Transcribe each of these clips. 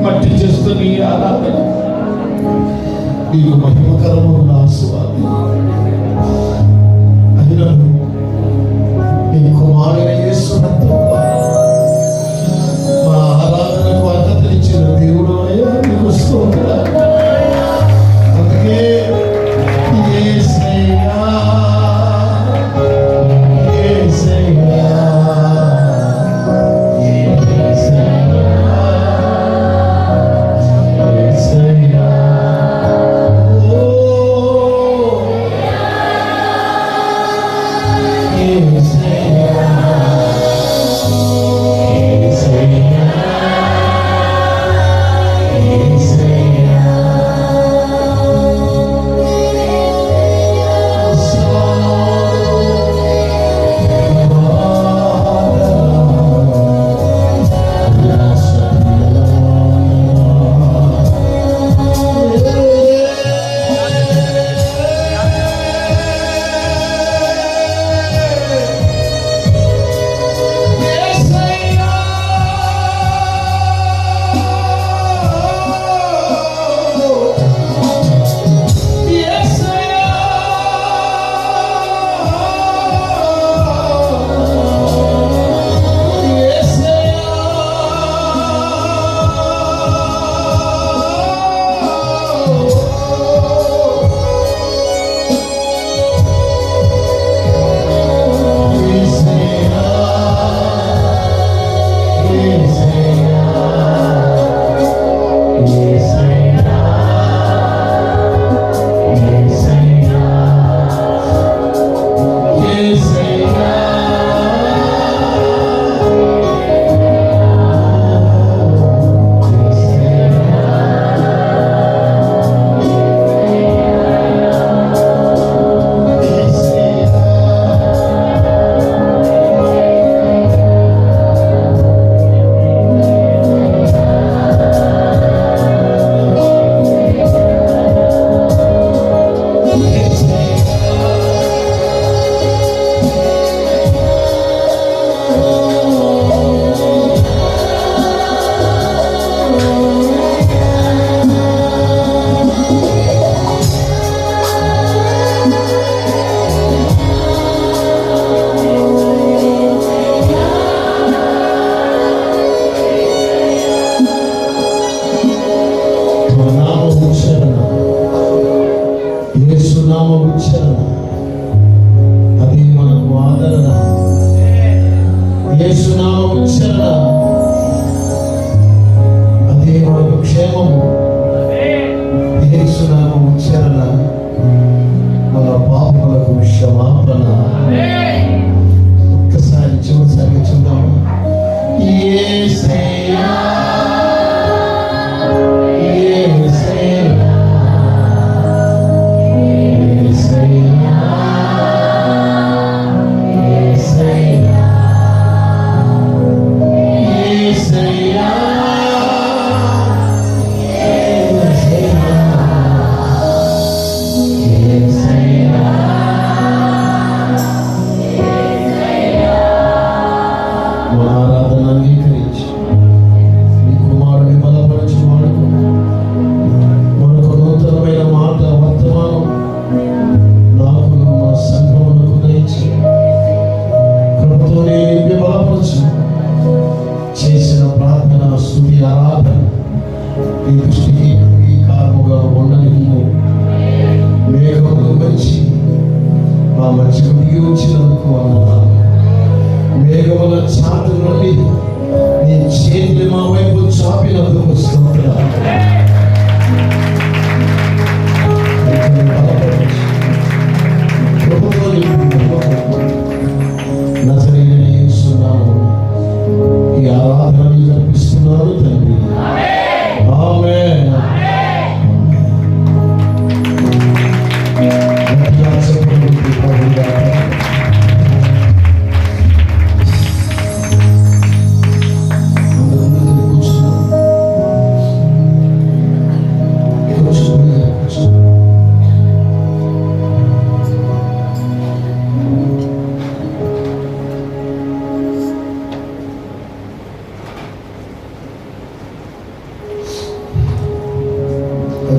మట్టి చేస్తున్న ఈ ఆరాధన నీకు మహిమకరము ఆశీర్వాదం. అయినను నీ కుమారుడైన యేసు రక్తం మా ఆరాధనకు అర్హతనిచ్చిన దేవుడు అయ్యా, నీకు స్తోత్రాలు. అందుకే యేసయ్యా యేసయ్యా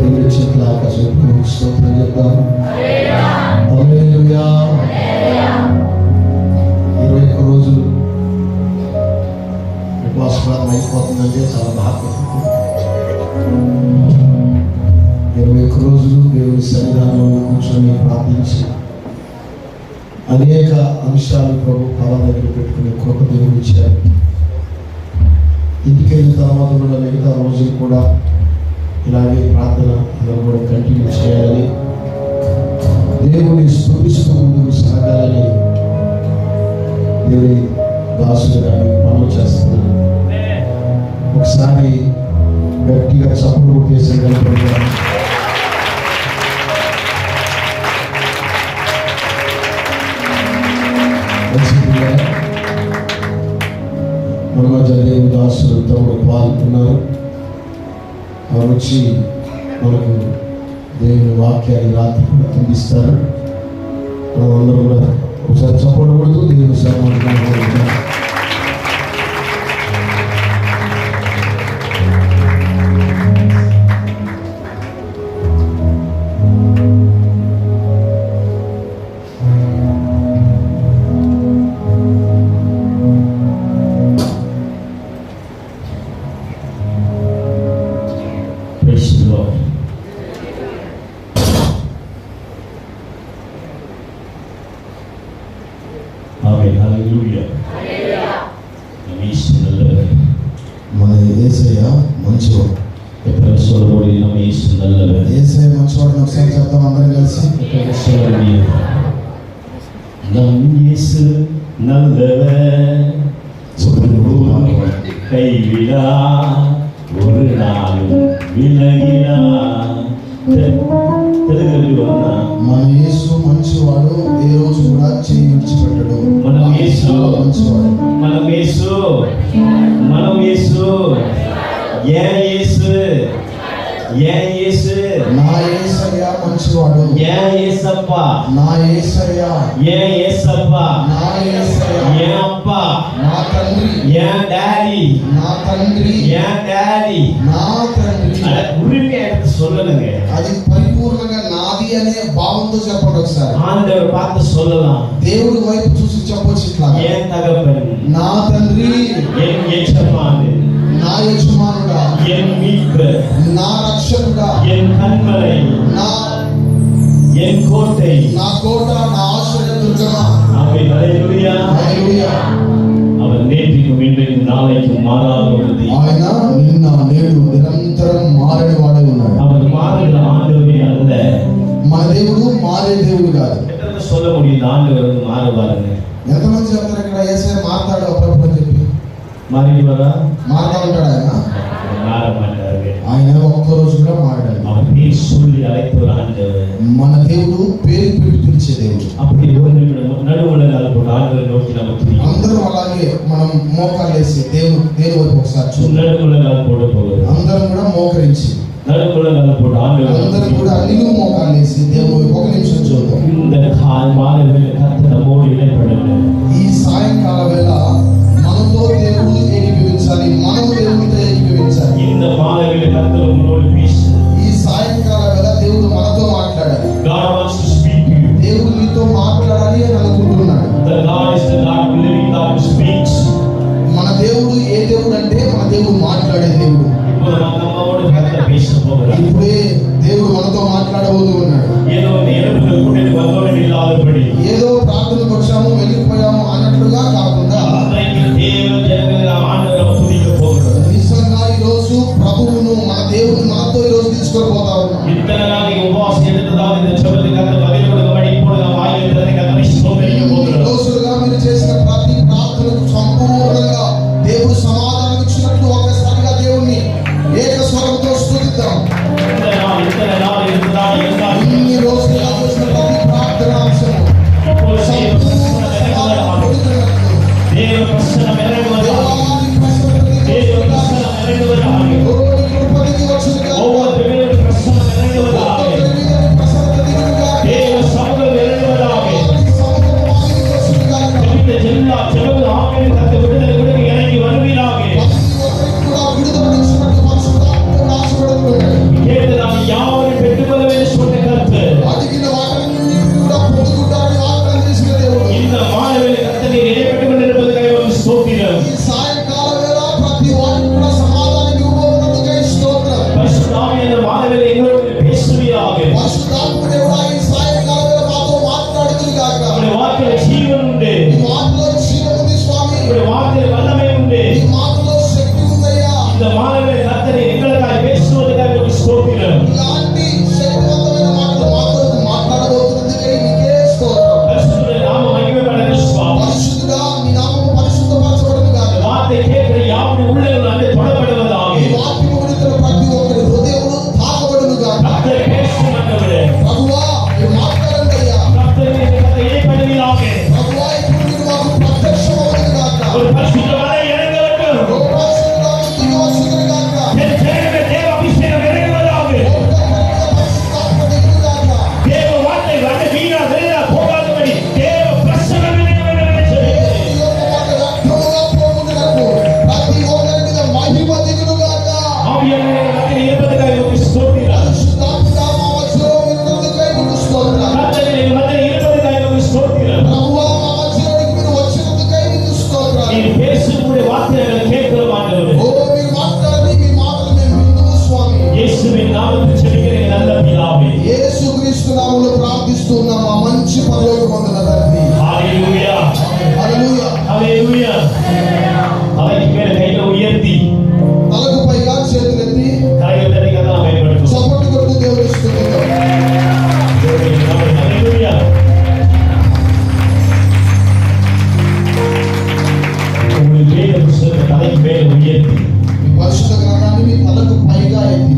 రెండు చేతుల ఆకాశం స్తోత్రం చెప్తాం. హల్లెలూయా. 21 రోజులు ఉపవాసప్రార్థన అయిపోతుందంటే చాలా బాగా. 21 రోజులు దేవుని సన్నిధానంలో కూర్చొని ప్రార్థించి అనేక అంశాలు ప్రభు పాదాల దగ్గర పెట్టుకునే కృప దేవుడు ఇచ్చారు. ఇంటికి వెళ్ళిన తర్వాత కూడా మిగతా రోజులు కూడా ఇలాగే ప్రార్థన అందరూ కూడా కంటిన్యూ చేయాలని, దేవుని స్తుతిస్తూ ముందుకు సాగాలని దేవుని దాసులుగా పనులు చేస్తున్నాను. ఒకసారి గట్టిగా చప్పుడు చేసే మన మధ్య దేవుని దాసులు తమ్ముడు పాల్గొన్నారు. వారు వచ్చి మనకు దేవుని వాక్యాన్ని రాత్రి కూడా అందిస్తారు. మనం అందరూ కూడా ఒకసారి చెప్పకూడదు. దేవుని సామాన్య మన యేసయ్య మంచివాడు. యేసయ్య మంచివాడు. ఒకసారి చెప్తాం అందరం కలిసి. கைவிடா ஒரு நாளும் விலகினா. మన యేసు మంచివాడు, ఏ రోజు కూడా చేయి విడిచిపెట్టడు. మనం యేసు మంచివాడు. మనం యేసు మనం యేసు ఏం యేసు ఏం యేసు నా యేసయ్య మంచివాడు. ఏం యేసప్ప నా యేసయ్య. ఏం యేసప్ప నా యేసయ్య. ఏం అప్ప నా తండ్రి. ఏం డాడీ నా తండ్రి. ఏం డాడీ నా తండ్రి. అలా ఉరిమే எடுத்து சொல்லுங்க. అది పరిపూర్ణంగా నాది అనే భావంతో చెప్పండి ఒకసారి. ఆందర్ పాత சொல்லலாம். దేవుడి వైపు చూసి చెప్పొచ్చు ఇట్లా. ఏం తగపని నా తండ్రి. ఏం యజమాని. నా యజమానుడా. ఏం మీట్బర్. నా రక్షకుడా. ఏం కన్మలై. నా ఏం కోటై. నా కోట, నా ఆశ్రయ దుర్గమా. ఆమేన్. హల్లెలూయా. హల్లెలూయా. அவர் நேற்றுக்கும் இன்றைக்கும் நாளைக்கும் மாறாதவரே. ఆయన నిన్న నేడు నిరంతరం మారని వాడే ఉన్నాడు. அவர் மாறுகிற ஆண்டவரே அல்ல. మన దేవుడు మారే దేవుడు కాదు. ఎట్లా சொல்ல முடியும் ஆண்டவர் மாறுவாருன்னு? ఎంతమంది చెప్తారు ఇక్కడ యేసయ్య మారతాడు అప్పుడప్పుడు అని చెప్పి? మారినవారా? మారుతా ఉంటాడు ఆయన. மாற மாட்டாரு. ఆయన ఒక్క రోజు కూడా మారాడు. அவர் பேர் சொல்லி அழைத்தவர் ஆண்டவர். మన దేవుడు పేరు పెట్టి పిలిచే దేవుడు. அப்படி ஒரு நிமிடம் நடுவுலగాలు போட்டு ஆண்டவரை నోకి நமக்கு అందరూ అలాగే మనం మోకాలు వేసి దేవుని వైపు ఒకసారి చూడండి. நடுவுலగాలు போட போகுது. అందరం కూడా మోకరించి நடுவுலగాలు போட்டு ఆండవర్ అందరూ కూడా అన్ని మోకాలు వేసి దేవుని వైపు ఒక నిమిషం చూద్దాం. இந்த மாதవేళ కర్త நம்மோடு இடைப்படணும். ఈ సాయంకాల వేళ మనతో దేవుడు ఏకీభవించాలి, మనం దేవునితో ఏకీభవించాలి. இந்த மாதவேళ కర్త நம்மோடு பேசு. ఈ సాయంకాల వేళ దేవుడు మనతో మాట్లాడాలి. God wants to speak to you. దేవుడు నీతో మాట్లాడాలి అని అనుకుంటున్నాడు. The God is the God who living God who speaks. మన దేవుడు ఏ దేవుడు అంటే మన దేవుడు మాట్లాడే దేవుడు. ఇప్పుడు நம்மோடு కర్త பேச போகிறார். ఇప్పుడే దేవుడు మనతో మాట్లాడబోతూ ఉన్నాడు. ఏదో கர்த்தர் எங்களுக்காக பேசுவதற்காக உமக்கு ஸ்தோத்திரம். ఇలాంటి శక్తివంతమైన మాటలు మా కొరకు మాట్లాడబోతున్నందుకే నీకే స్తోత్రం. பரிசுத்த நாம மகிமைப்படட்டும் சுவாமி. పరిశుద్ధుడా నీ నామము పరిశుద్ధపరచబడును గాక. வார்த்தை கேட்கிற யாவருடைய உள்ளங்கள் అంటే தொடப்படுவதாக. ఈ వాక్యము వినుతున్న ప్రతి ఒక్కరి హృదయములు తాకబడును గాక. கர்த்தர் பேசும் ஆண்டவரே. ప్రభువా మీరు మాట్లాడండి అయ్యా. கர்த்தர் கர்த்தர் இடைப்படுவீராக. ప్రభువా ఇప్పుడు మీరు మాకు ప్రత్యక్షమవును గాక. ஒரு பரிசுத்த மலை இறங்கட்டும். ఓ పరిశుద్ధుడా దిగి వచ్చును గాక. என் தேவ தேவ அபிஷேகம் இறங்குவதாக. ఓ పరిశుద్ధాత్మ దిగును గాక. தேவ வார்த்தை வந்து வீணா வெளியா போகாதபடி தேவ பிரசன்னம் இறங்குவதாக சொல்லுகிறேன். ఈ యొక్క మాట వ్యర్థముగా పోవునకు ప్రతి ఒక్కరి మీద మహిమ దిగును గాక. ஆவியானவரே மத்தியில் இருப்பதற்காக உமக்கு ஸ்தோத்திரம். పరిశుద్ధాత్మ మా మధ్యలో ఉన్నందుకై నీకు స్తోత్రం. கர்த்தர் எங்கள் மத்தியில் இருப்பதற்காக உமக்கு ஸ்தோத்திரம். ప్రభువా మా మధ్యలోనికి మీరు వచ్చినందుకై నీకు స్తోత్రం. நீ பேசக்கூடிய வார்த்தைகளை கேட்கிறோம் ஆண்டவரே. ఓ మీరు మాట్లాడి మీ మాటలు మేము విందుము స్వామి. இயேசுவின் நாமத்தில் ஜெபிக்கிறேன் நல்ல பிதாவே. యేసుక్రీస్తు నామములో ప్రార్థిస్తున్న మా మంచి పరలోకమందున తండ్రి. ஹalleluya. హల్లెలూయా. ஹalleluya. தலைக்கு மேல கைகளை உயர்த்தி తలకు పైగా చేతులెత్తి கரையை தட்டி கதா பயன்படுத்தும். చప్పట్లు కొడుతూ దేవుని స్తుతిద్దాం. ஹalleluya. உங்கள் வேத புத்தகத்தை தலைக்கு மேல உயர்த்தி మీ పరిశుద్ధ గ్రంథాన్ని మీ తలకు పైగా ఎత్తి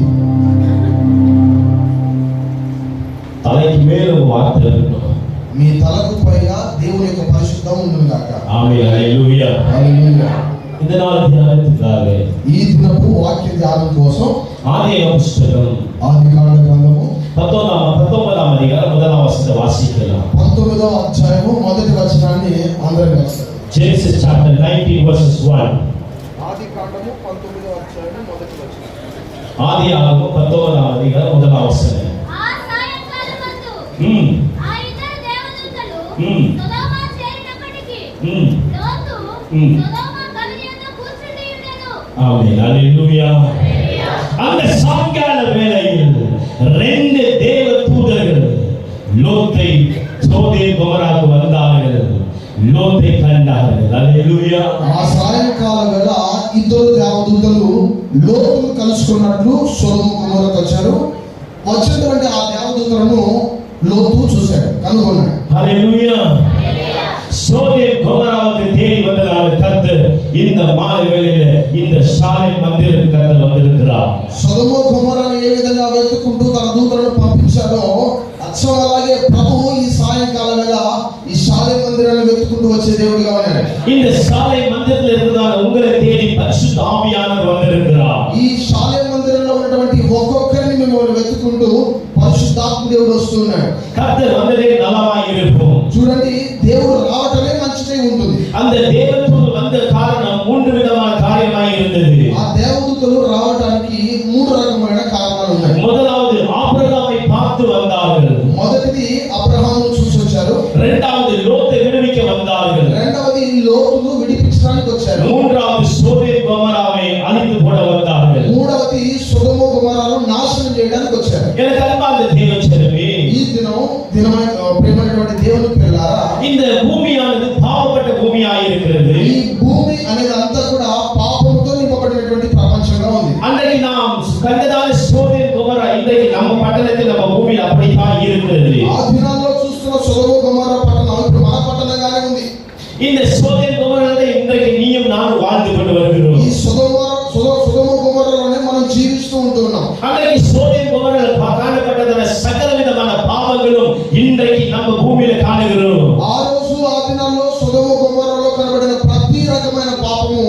தலைக்கு மேல ஒரு வார்த்தை இருக்கணும். మీ తలకు పైగా దేవుని యొక్క పరిశుద్ధం ఉండును గాక. ஆமென். ஹalleluya. హల్లెలూయా. இந்த நாள் தியானத்துக்காக ఈ దినపు వాక్య ధ్యానం కోసం ஆதியாகம புத்தகம் ఆదికాండ గ్రంథము 19ஆம் அதிகாரம் 1ஆம் வசனத்தை வாசிக்கலாம். 19వ అధ్యాయము మొదటి వచనాన్ని అందరం కలిసి Genesis chapter 19 verses 1. ఆదికాండము 19వ అధ్యాయము మొదటి వచనం. ஆதியாகமம் 19ஆம் அதிகாரம் 1ஆம் வசனம். ఆ సాయంకాలమందు ம் ఆ ఇద్దరు దేవదూతలు ம். సొదొమ చేరినప్పటికీ ம் లోతు ம். సొదొమ గవిని యందు కూర్చుండి ఉండెను. ஆமென். ஹalleluya. அந்த சாயங்கால வேளையில் ரெண்டு தேவ தூதர்கள் லோத்தை சோதேம் குமராவுக்கு வந்தார்கள். லோத்தை கண்டார்கள். ஹalleluya. ఆ సాయంకాల వేళ ఇద్దరు దేవదూతలు లోతును కలుసుకున్నట్లు సొదొమ గొమొర్రాకు వచ్చారు. వచ్చినటువంటి ఆ దేవదూతలను లోతు చూశాడు, కనుగొన్నాడు. ஹalleluya. சோதேம் குமராவுக்கு தேடி வந்ததால் கர்த்தர் இந்த மாலை வேளையில இந்த சாலை மந்திரத்துக்கு கர்த்தர் வந்திருக்கிறார். సొదొమ గొమొర్రాను ఏ విధంగా వెతుక్కుంటూ తన దూతలను పంపించాడో అచ్చం అలాగే ప్రభువు ఈ సాయంకాల వేళ ఈ శాలే మందిరాన్ని వెతుక్కుంటూ వచ్చే దేవుడిగా ఉన్నాడు. இந்த சாலை மந்திரத்தில் இருக்கிறதால் உங்களை தேடி பரிசுத்த ஆவியானவர் வந்திருக்கிறார். ఈ శాలే మందిరంలో ఉన్నటువంటి ఒక్కొక్కరిని మిమ్మల్ని వెతుక్కుంటూ పరిశుద్ధాత్మ దేవుడు వస్తున్నాడు. கர்த்தர் வந்ததே நலமாய் இருக்கும். చూడండి, దేవుడు రావటమే మంచిదై ఉంటుంది. அந்த தேவதூதர் வந்த காரணம் மூன்று விதமான காரியமாய் இருந்தது. ఆ దేవదూతలు రావడానికి మూడు రకమైన కారణాలు ఉన్నాయి. முதலாவது ஆபிரகாமை பார்த்து வந்தார்கள். మొదటిది అబ్రహామును చూసి వచ్చారు. இரண்டாவது லோத்தை விடுவிக்க வந்தார்கள். రెండవది లోతును విడిపించడానికి వచ్చారు. மூன்றாவது சோதேம் குமராவை அழித்து போட வந்தார்கள். మూడవది సొదొమ గొమొర్రాను నాశనం చేయడానికి వచ్చారు. எனக்கு அன்பார்ந்த தேவச்சனமே, ఈ దినమైన ప్రియమైనటువంటి దేవుని పిల్లారా, இந்த பூமியானது பாவப்பட்ட பூமியாய் இருக்கிறது. ఈ భూమి అనేది అంతా కూడా పాపంతో నింపబడినటువంటి ప్రపంచంగా ఉంది. அன்றைக்கு நாம் கண்டதான சோதேம் குமரா இன்றைக்கு நம்ம பட்டணத்தில் நம்ம பூமியில் அப்படித்தான் இருக்கிறது. ఆ దినాల్లో చూస్తున్న సొదొమ గొమొర్రా పట్టణం ఇప్పుడు మన పట్టణంగానే ఉంది. இந்த சோதேம் குமராவை இன்றைக்கு நீயும் நானும் வாழ்ந்து கொண்டு வருகிறோம். ఈ సొదొమ గొమొర్రాలోనే మనం జీవిస్తూ ఉంటున్నాం. அன்றைக்கு சோதேம் குமராவில் காணப்பட்டதான சகல விதமான பாவங்களும் இன்றைக்கு நம்ம பூமியில காணுகிறோம். ఆ రోజు ఆ దినాల్లో సొదొమ గొమొర్రాలో కనబడిన ప్రతి రకమైన పాపము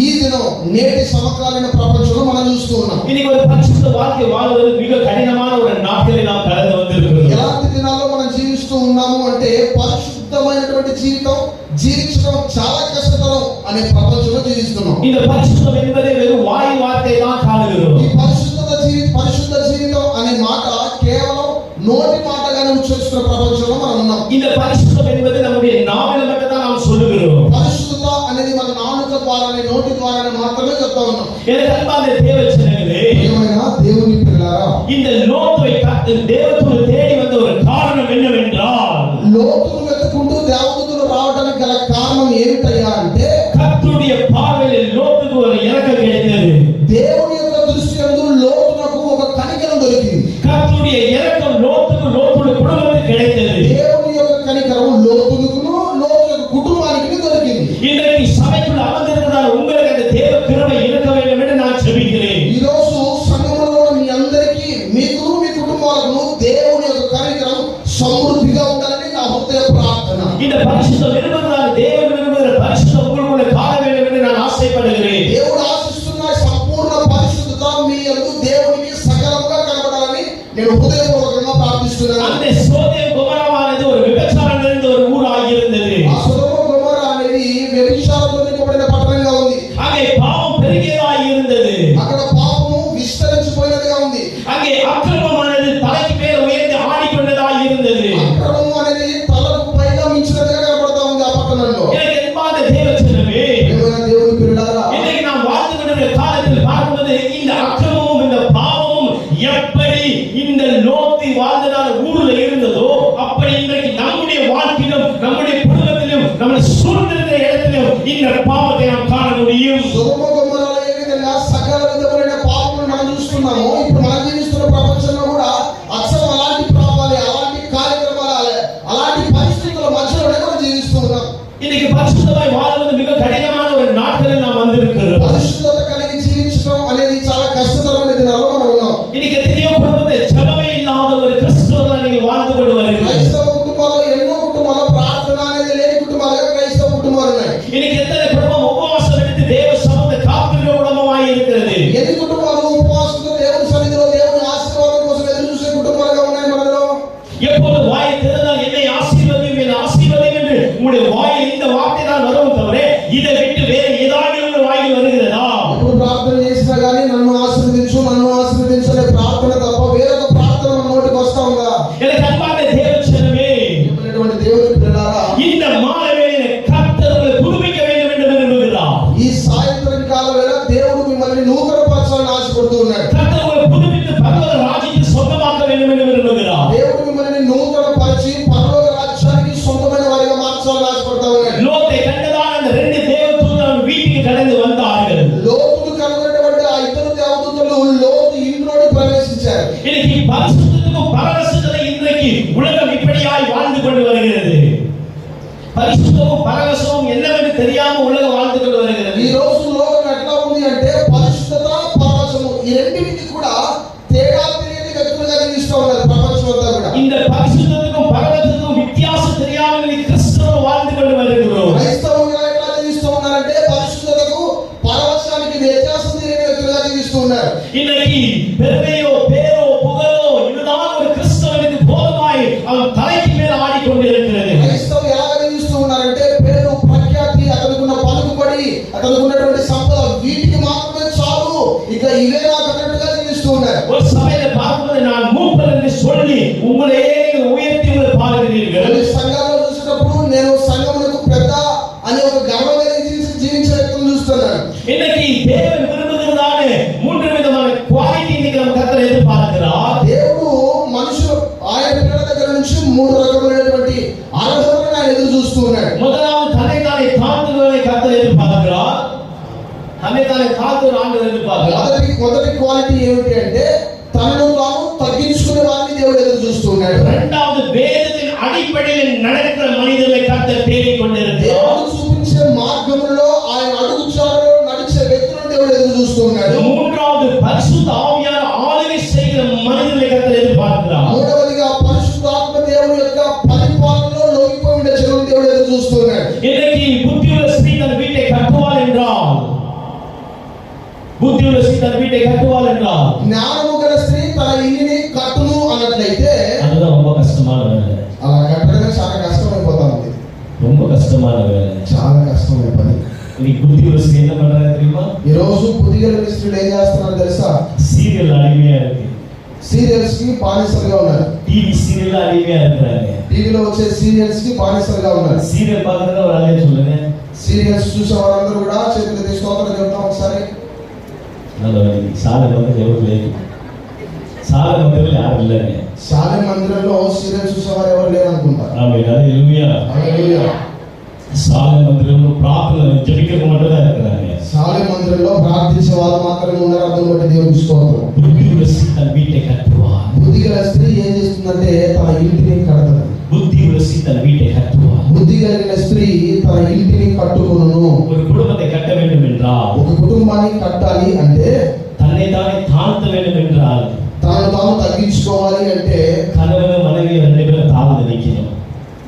ఈ దినం నేటి సమకాలీన ప్రపంచంలో మనం చూస్తూ ఉన్నాం. இன்னைக்கு ஒரு பரிசுத்த வாழ்க்கை வாழ்வது மிக கடினமான ஒரு நாட்களை நாம் கடந்து வந்திருக்கிறோம். ఎలాంటి దినాల్లో మనం జీవిస్తూ ఉన్నాము అంటే పరిశుద్ధమైనటువంటి జీవితం జీవించడం చాలా కష్టతరం అనే ప్రపంచంలో జీవిస్తున్నాం. இந்த பரிசுத்தம் என்பதை வெறும் வாய் வார்த்தை தான் காணுகிறோம். ఈ పరిశుద్ధ జీవితం అనే మాట కేవలం నోటి మాటగానే ఉచ్చరిస్తున్న ప్రపంచంలో మనం ఉన్నాం. இந்த பரிசுத்தம் என்பது நம்முடைய நாவில மட்டும் தான் நாம் சொல்லுகிறோம். పరిశుద్ధత అనేది మన నాలుక ద్వారానే నోటి ద్వారానే మాత్రమే చెప్తా ఉన్నాం. எனக்கு அன்பார்ந்த தேவச்சனங்களே, ఏమైనా దేవుని పిల్లారా, இந்த லோத்தை தேவதூதர் தேடி வந்த ஒரு காரணம் என்னவென்றால், లోతును వెతుకుంటూ దేవదూతలు రావడానికి గల కారణం ఏమిటయ్యా అంటే கர்த்தருடைய பார்வையில் லோத்துக்கு ஒரு இறக்கம் கிடைத்தது. దేవుని యొక్క దృష్టి యందు లోతునకు ఒక కనికరం దొరికింది. கர்த்தருடைய இரக்கம் லோத்துக்கு லோத்துடைய குடும்பத்துக்கு கிடைத்தது. దేవుని యొక్క కనికరం లోతునకును లోతు యొక్క కుటుంబానికి దొరికింది. இன்றைக்கு சபைக்குள் அமர்ந்திருக்கிறார் உங்களுக்கு அந்த தேவ கிருபை இருக்க வேண்டும் என்று நான் ஜெபிக்கிறேன். ఈ రోజు సంఘములో మీ అందరికీ మీకు మీ కుటుంబాలకు దేవుని యొక్క కనికరం సమృద్ధిగా ఉండాలని నా హృదయ ప్రార్థన. இந்த பரிசுத்தம் விரும்புகிறார், தேவன் விரும்புகிற பரிசுத்தம் உங்களுக்குள்ள காண வேண்டும் என்று நான் ஆசைப்படுகிறேன். దేవుడు ఆశిస్తున్న సంపూర్ణ పరిశుద్ధత మీ యందు దేవునికి సకలంగా కనబడాలని నేను హృదయపూర్వకంగా ప్రార్థిస్తున్నాను. அந்த சோதோம் கொமோராவானது ஒரு விபச்சாரம் நிறைந்த ஒரு ஊராக இருந்தது. ఆ సొదొమ గొమొర్రా అనేది వ్యభిచారంతో నింపబడిన పట్టణంగా ఉంది. அங்கே பாவம் பெருகியதாக இருந்தது. అక్కడ పాపము విస్తరించిపోయినదిగా ఉంది. அங்கே அக்கிரமமானது தலைக்கு மேல் உயர்ந்து ஆடிக்கொண்டதாக இருந்தது. అక్రమము అనేది తలకు పైగా మించినదిగా కనబడతా ఉంది ఆ పట్టణంలో. எனக்கு என்பாத தேவச்சனமே, ప్రియమైన దేవుని పిల్లలారా, இன்றைக்கு நாம் வாழ்ந்து கொண்டிருக்கிற காலத்தில் பார்க்கும்போது இந்த அக்கிரமமும் இந்த பாவமும் எப்படி இந்த லோத்து வாழ்ந்ததான ஊர்ல இருந்ததோ அப்படி இன்றைக்கு நம்முடைய வாழ்க்கையிலும் நம்முடைய குடும்பத்திலும் நம்முடைய சூழ்ந்திருக்கிற இடத்திலும் இந்த பாவத்தை நாம் காண முடியும். సొదొమ గొమొర్రాలో ఏ విధంగా సకల విధములైన పాపములను మనం చూస్తున్నామో, ఇప్పుడు మనం జీవిస్తున్న ప్రపంచంలో కూడా అచ్చం అలాంటి పాపాలే, అలాంటి కార్యక్రమాలే, అలాంటి పరిస్థితుల మధ్యలోనే మనం జీవిస్తున్నాం. இன்னைக்கு பரிசுத்தமாய் வாழ்வது மிக கடினமான ஒரு நாட்களில் நாம் வந்திருக்கிறோம். పరిశుద్ధత కలిగి జీవించడం అనేది చాలా కష్టతరమైన దినాల్లో మనం ఉన్నాం. இன்னைக்கு எத்தனையோ குடும்பத்தில் ஜெபமே இல்லாத ஒரு கிறிஸ்தவர்களாக நீங்கள் வாழ்ந்து கொண்டு வருகிறீர்கள். క్రైస్తవ కుటుంబాల్లో ఎన్నో కుటుంబాల్లో ప్రార్థన అనేది లేని కుటుంబాలుగా క్రైస్తవ కుటుంబాలు ఉన్నాయి. இன்னைக்கு எத்தனை குடும்பம் உபவாசம் எடுத்து தேவ சமூகத்தை காத்துக்கிற குடும்பமாய் இருக்கிறது. ఎన్ని కుటుంబాలు ఉపవాసంతో దేవుని సన్నిధిలో దేవుని ఆశీర్వాదం కోసం ఎదురు చూసే కుటుంబాలుగా ఉన్నాయి మనలో. எப்போது வாயை திறந்தால் என்னை ஆசீர்வதியும் என் ஆசீர்வதியும் என்று உங்களுடைய வாயில் இந்த வார்த்தை தான் வரும் தவிர இதை விட்டு வேறு ஏதாவது உங்கள் வாயில் வருகிறதா? ఎప్పుడు ప్రార్థన చేసినా గానీ నన్ను ఆశీర్వదించు అనే ప్రార్థన తప్ప వేరొక ప్రార్థన మన నోటికి వస్తా ఉందా? எனக்கு அன்பான தேவச்சனமே, చెప్పినటువంటి దేవుని పిల్లలారా, இந்த மாலை வேளையிலே கர்த்தர் உங்களை புதுப்பிக்க வேண்டும் என்று விரும்புகிறார். ఈ సాయంత్రం కాల వేళ దేవుడు మిమ్మల్ని నూతనపరచాలని ఆశపడుతూ ఉన్నాడు. கர்த்தர் உங்களை புதுப்பித்து பரலோக ராஜ்யத்தை சொந்தமாக்க வேண்டும் என்று விரும்புகிறார். దేవుడు మిమ్మల్ని నూతనపరిచి పరలోక రాజ్యానికి సొంతమైన వారిగా మార్చాలని ఆశపడతా ఉన్నాడు. லோத்தை கண்டதான அந்த ரெண்டு தேவதூதர்கள் வீட்டுக்கு கடந்து வந்தார்கள். లోతును కనుగొన్నటువంటి ఆ ఇద్దరు దేవదూతలు లోతు ఇంట్లోకి ప్రవేశించారు. இன்னைக்கு பரிசுத்தத்துக்கும் பரவசத்துக்கும் இன்றைக்கு உலகம் இப்படியாய் வாழ்ந்து கொண்டு வருகிறது. பரிசுத்தமும் பரவசமும் என்னவென்று தெரியாம உலகம் வாழ்ந்து கொண்டு வருகிறது. ఈ రోజు లోకం ఎట్లా ఉంది అంటే పరిశుద్ధత పరవశము ఈ రెండింటికి కూడా తేడా తెలియని వ్యక్తులుగా జీవిస్తూ ఉన్నారు ప్రపంచం అంతా కూడా. இந்த பரிசுத்தத்துக்கும் பரவசத்துக்கும் வித்தியாசம் தெரியாமல் இன்னைக்கு கிறிஸ்தவர்கள் வாழ்ந்து கொண்டு வருகிறோம். క్రైస్తవులుగా ఎట్లా జీవిస్తూ ఉన్నారంటే పరిశుద్ధతకు పరవశానికి వ్యత్యాసం తెలియని వ్యక్తులుగా జీవిస్తూ ఉన్నారు. இன்னைக்கு பெருமையோ பேரோ புகழோ இதுதான் ஒரு கிறிஸ்தவனுக்கு போதுமாய் அவன் தலைக்கு மேல் ஆடிக்கொண்டிருக்கிறது. క్రైస్తవులు ఎలా జీవిస్తూ ఉన్నారంటే పేరు ప్రఖ్యాతి, అతనుకున్న పలుకుబడి, అతనుకున్నటువంటి సంపద వీటికి మాత్రమే చాలు, ఇక ఇవే నాకు అన్నట్టుగా జీవిస్తూ ఉన్నారు. ஒரு சபையில பார்க்கும்போது நான் மூப்பர் என்று சொல்லி உங்களையே உயர்த்தி உங்களை பார்க்கிறீர்கள். కొన్ని సంఘాల్లో చూసినప్పుడు నేను సంఘమునకు పెద్ద అనే ఒక గర్వంగా జీవించే వ్యక్తులను చూస్తున్నాను. இன்னைக்கு தேவன் விரும்புகிறதான மூன்று விதமான குவாலிட்டி இன்னைக்கு நம்ம கர்த்தர் எதிர்பார்க்கிறார். దేవుడు మనుషులు ఆయన పిల్లల దగ్గర నుంచి మూడు రకమైనటువంటి అర్హతలను ఆయన ఎదురు చూస్తూ ఉన్నాడు. முதலாவது தன்னைத்தானே தாழ்த்துகிறவனை கர்த்தர் எதிர்பார்க்கிறார். தன்னைத்தானே தாழ்த்துகிற ஆண்டவர் எதிர்பார்க்கிறார். మొదటి క్వాలిటీ ఏమిటి అంటే తనను తాను తగ్గించుకునే వారిని దేవుడు ఎదురు చూస్తూ ఉన్నాడు. இரண்டாவது வேதத்தின் அடிப்படையில் நடக்கிற மனிதர்களை கர்த்தர் தேடிக் கொண்டிருக்கிறார். దేవుడు చూపించే మార్గంలో ఆయన అడుగుచారులో నడిచే వ్యక్తులను దేవుడు ఎదురు చూస్తూ ఉన్నాడు. மூன்றாவது பரிசுத்த ஆவியான ஆளுகை செய்கிற மனிதர்களை கர்த்தர் எதிர்பார்க்கிறார். మూడవదిగా పరిశుద్ధాత్మ దేవుని యొక్క పరిపాలనలో లొంగిపోయి ఉండే జనులను దేవుడు ఎదురు చూస్తూ ఉన్నాడు. இன்னைக்கு புத்தியுள்ள ஸ்திரீ தன் வீட்டை கட்டுவாள் என்றால், புத்தியுள்ள ஸ்திரீ தன் வீட்டை கட்டுவாள் என்றால், జ్ఞానము గల స్త్రీ తన ఇల్లుని కట్టును అన్నట్లయితే அதுதான் ரொம்ப கஷ்டமான வேலை. అలా కట్టడమే చాలా కష్టం అయిపోతా ఉంది. ரொம்ப கஷ்டமான வேலை. చాలా కష్టమైన పని. இன்னைக்கு புத்தியுள்ள ஸ்திரீ என்ன பண்றாங்க தெரியுமா? ఈ రోజు బుద్ధిగల స్త్రీలు ఏం చేస్తున్నారు తెలుసా? சீரியல் அடிமையா இருக்கு. సీరియల్స్ కి బానిసలుగా ఉన్నారు. டிவி சீரியல் அடிமையா இருக்கிறாங்க. టీవీలో వచ్చే సీరియల్స్ కి బానిసలుగా ఉన్నారు. சீரியல் பார்க்கறத ஒரு ஆளே சொல்லுங்க. సీరియల్స్ చూసే వాళ్ళందరూ కూడా చేతులు తీసి స్తోత్రం చెప్తాం ఒకసారి. சாலை வந்து எவ்வளவு లేదు. சாலை மந்திரம் யாரும் இல்லைங்க. శాలెం మందిరంలో సీరియల్ చూసేవారు ఎవరు లేరు అనుకుంటా. ஆமென். ஹalleluya. హల్లెలూయా. சாலை மந்திரம்లో ప్రార్థన జపిக்க மட்டும் தான் இருக்கிறாங்க. సాలెం మందిరంలో ప్రార్థించే వాళ్ళు మాత్రమే ఉన్నారు. అర్థం బట్టి దేవునికి స్తోత్రం. బుద్ధిగల స్త్రీ తన వీటె కట్టువా. బుద్ధిగల స్త్రీ ఏం చేస్తుందంటే తన ఇంటిని కడతది. బుద్ధిగల స్త్రీ తన వీటె కట్టువా. బుద్ధి కలిగిన స్త్రీ తన ఇంటిని కట్టుకొనును. ஒரு குடும்பத்தை கட்ட வேண்டும் என்றால், ఒక కుటుంబాన్ని కట్టాలి అంటే, தன்னை தானே தாழ்த்த வேண்டும் என்றால், తాను తాను తగ్గించుకోవాలి అంటే கணவன் மனைவி ரெண்டு பேரும் தாழ்ந்து நிற்கணும்.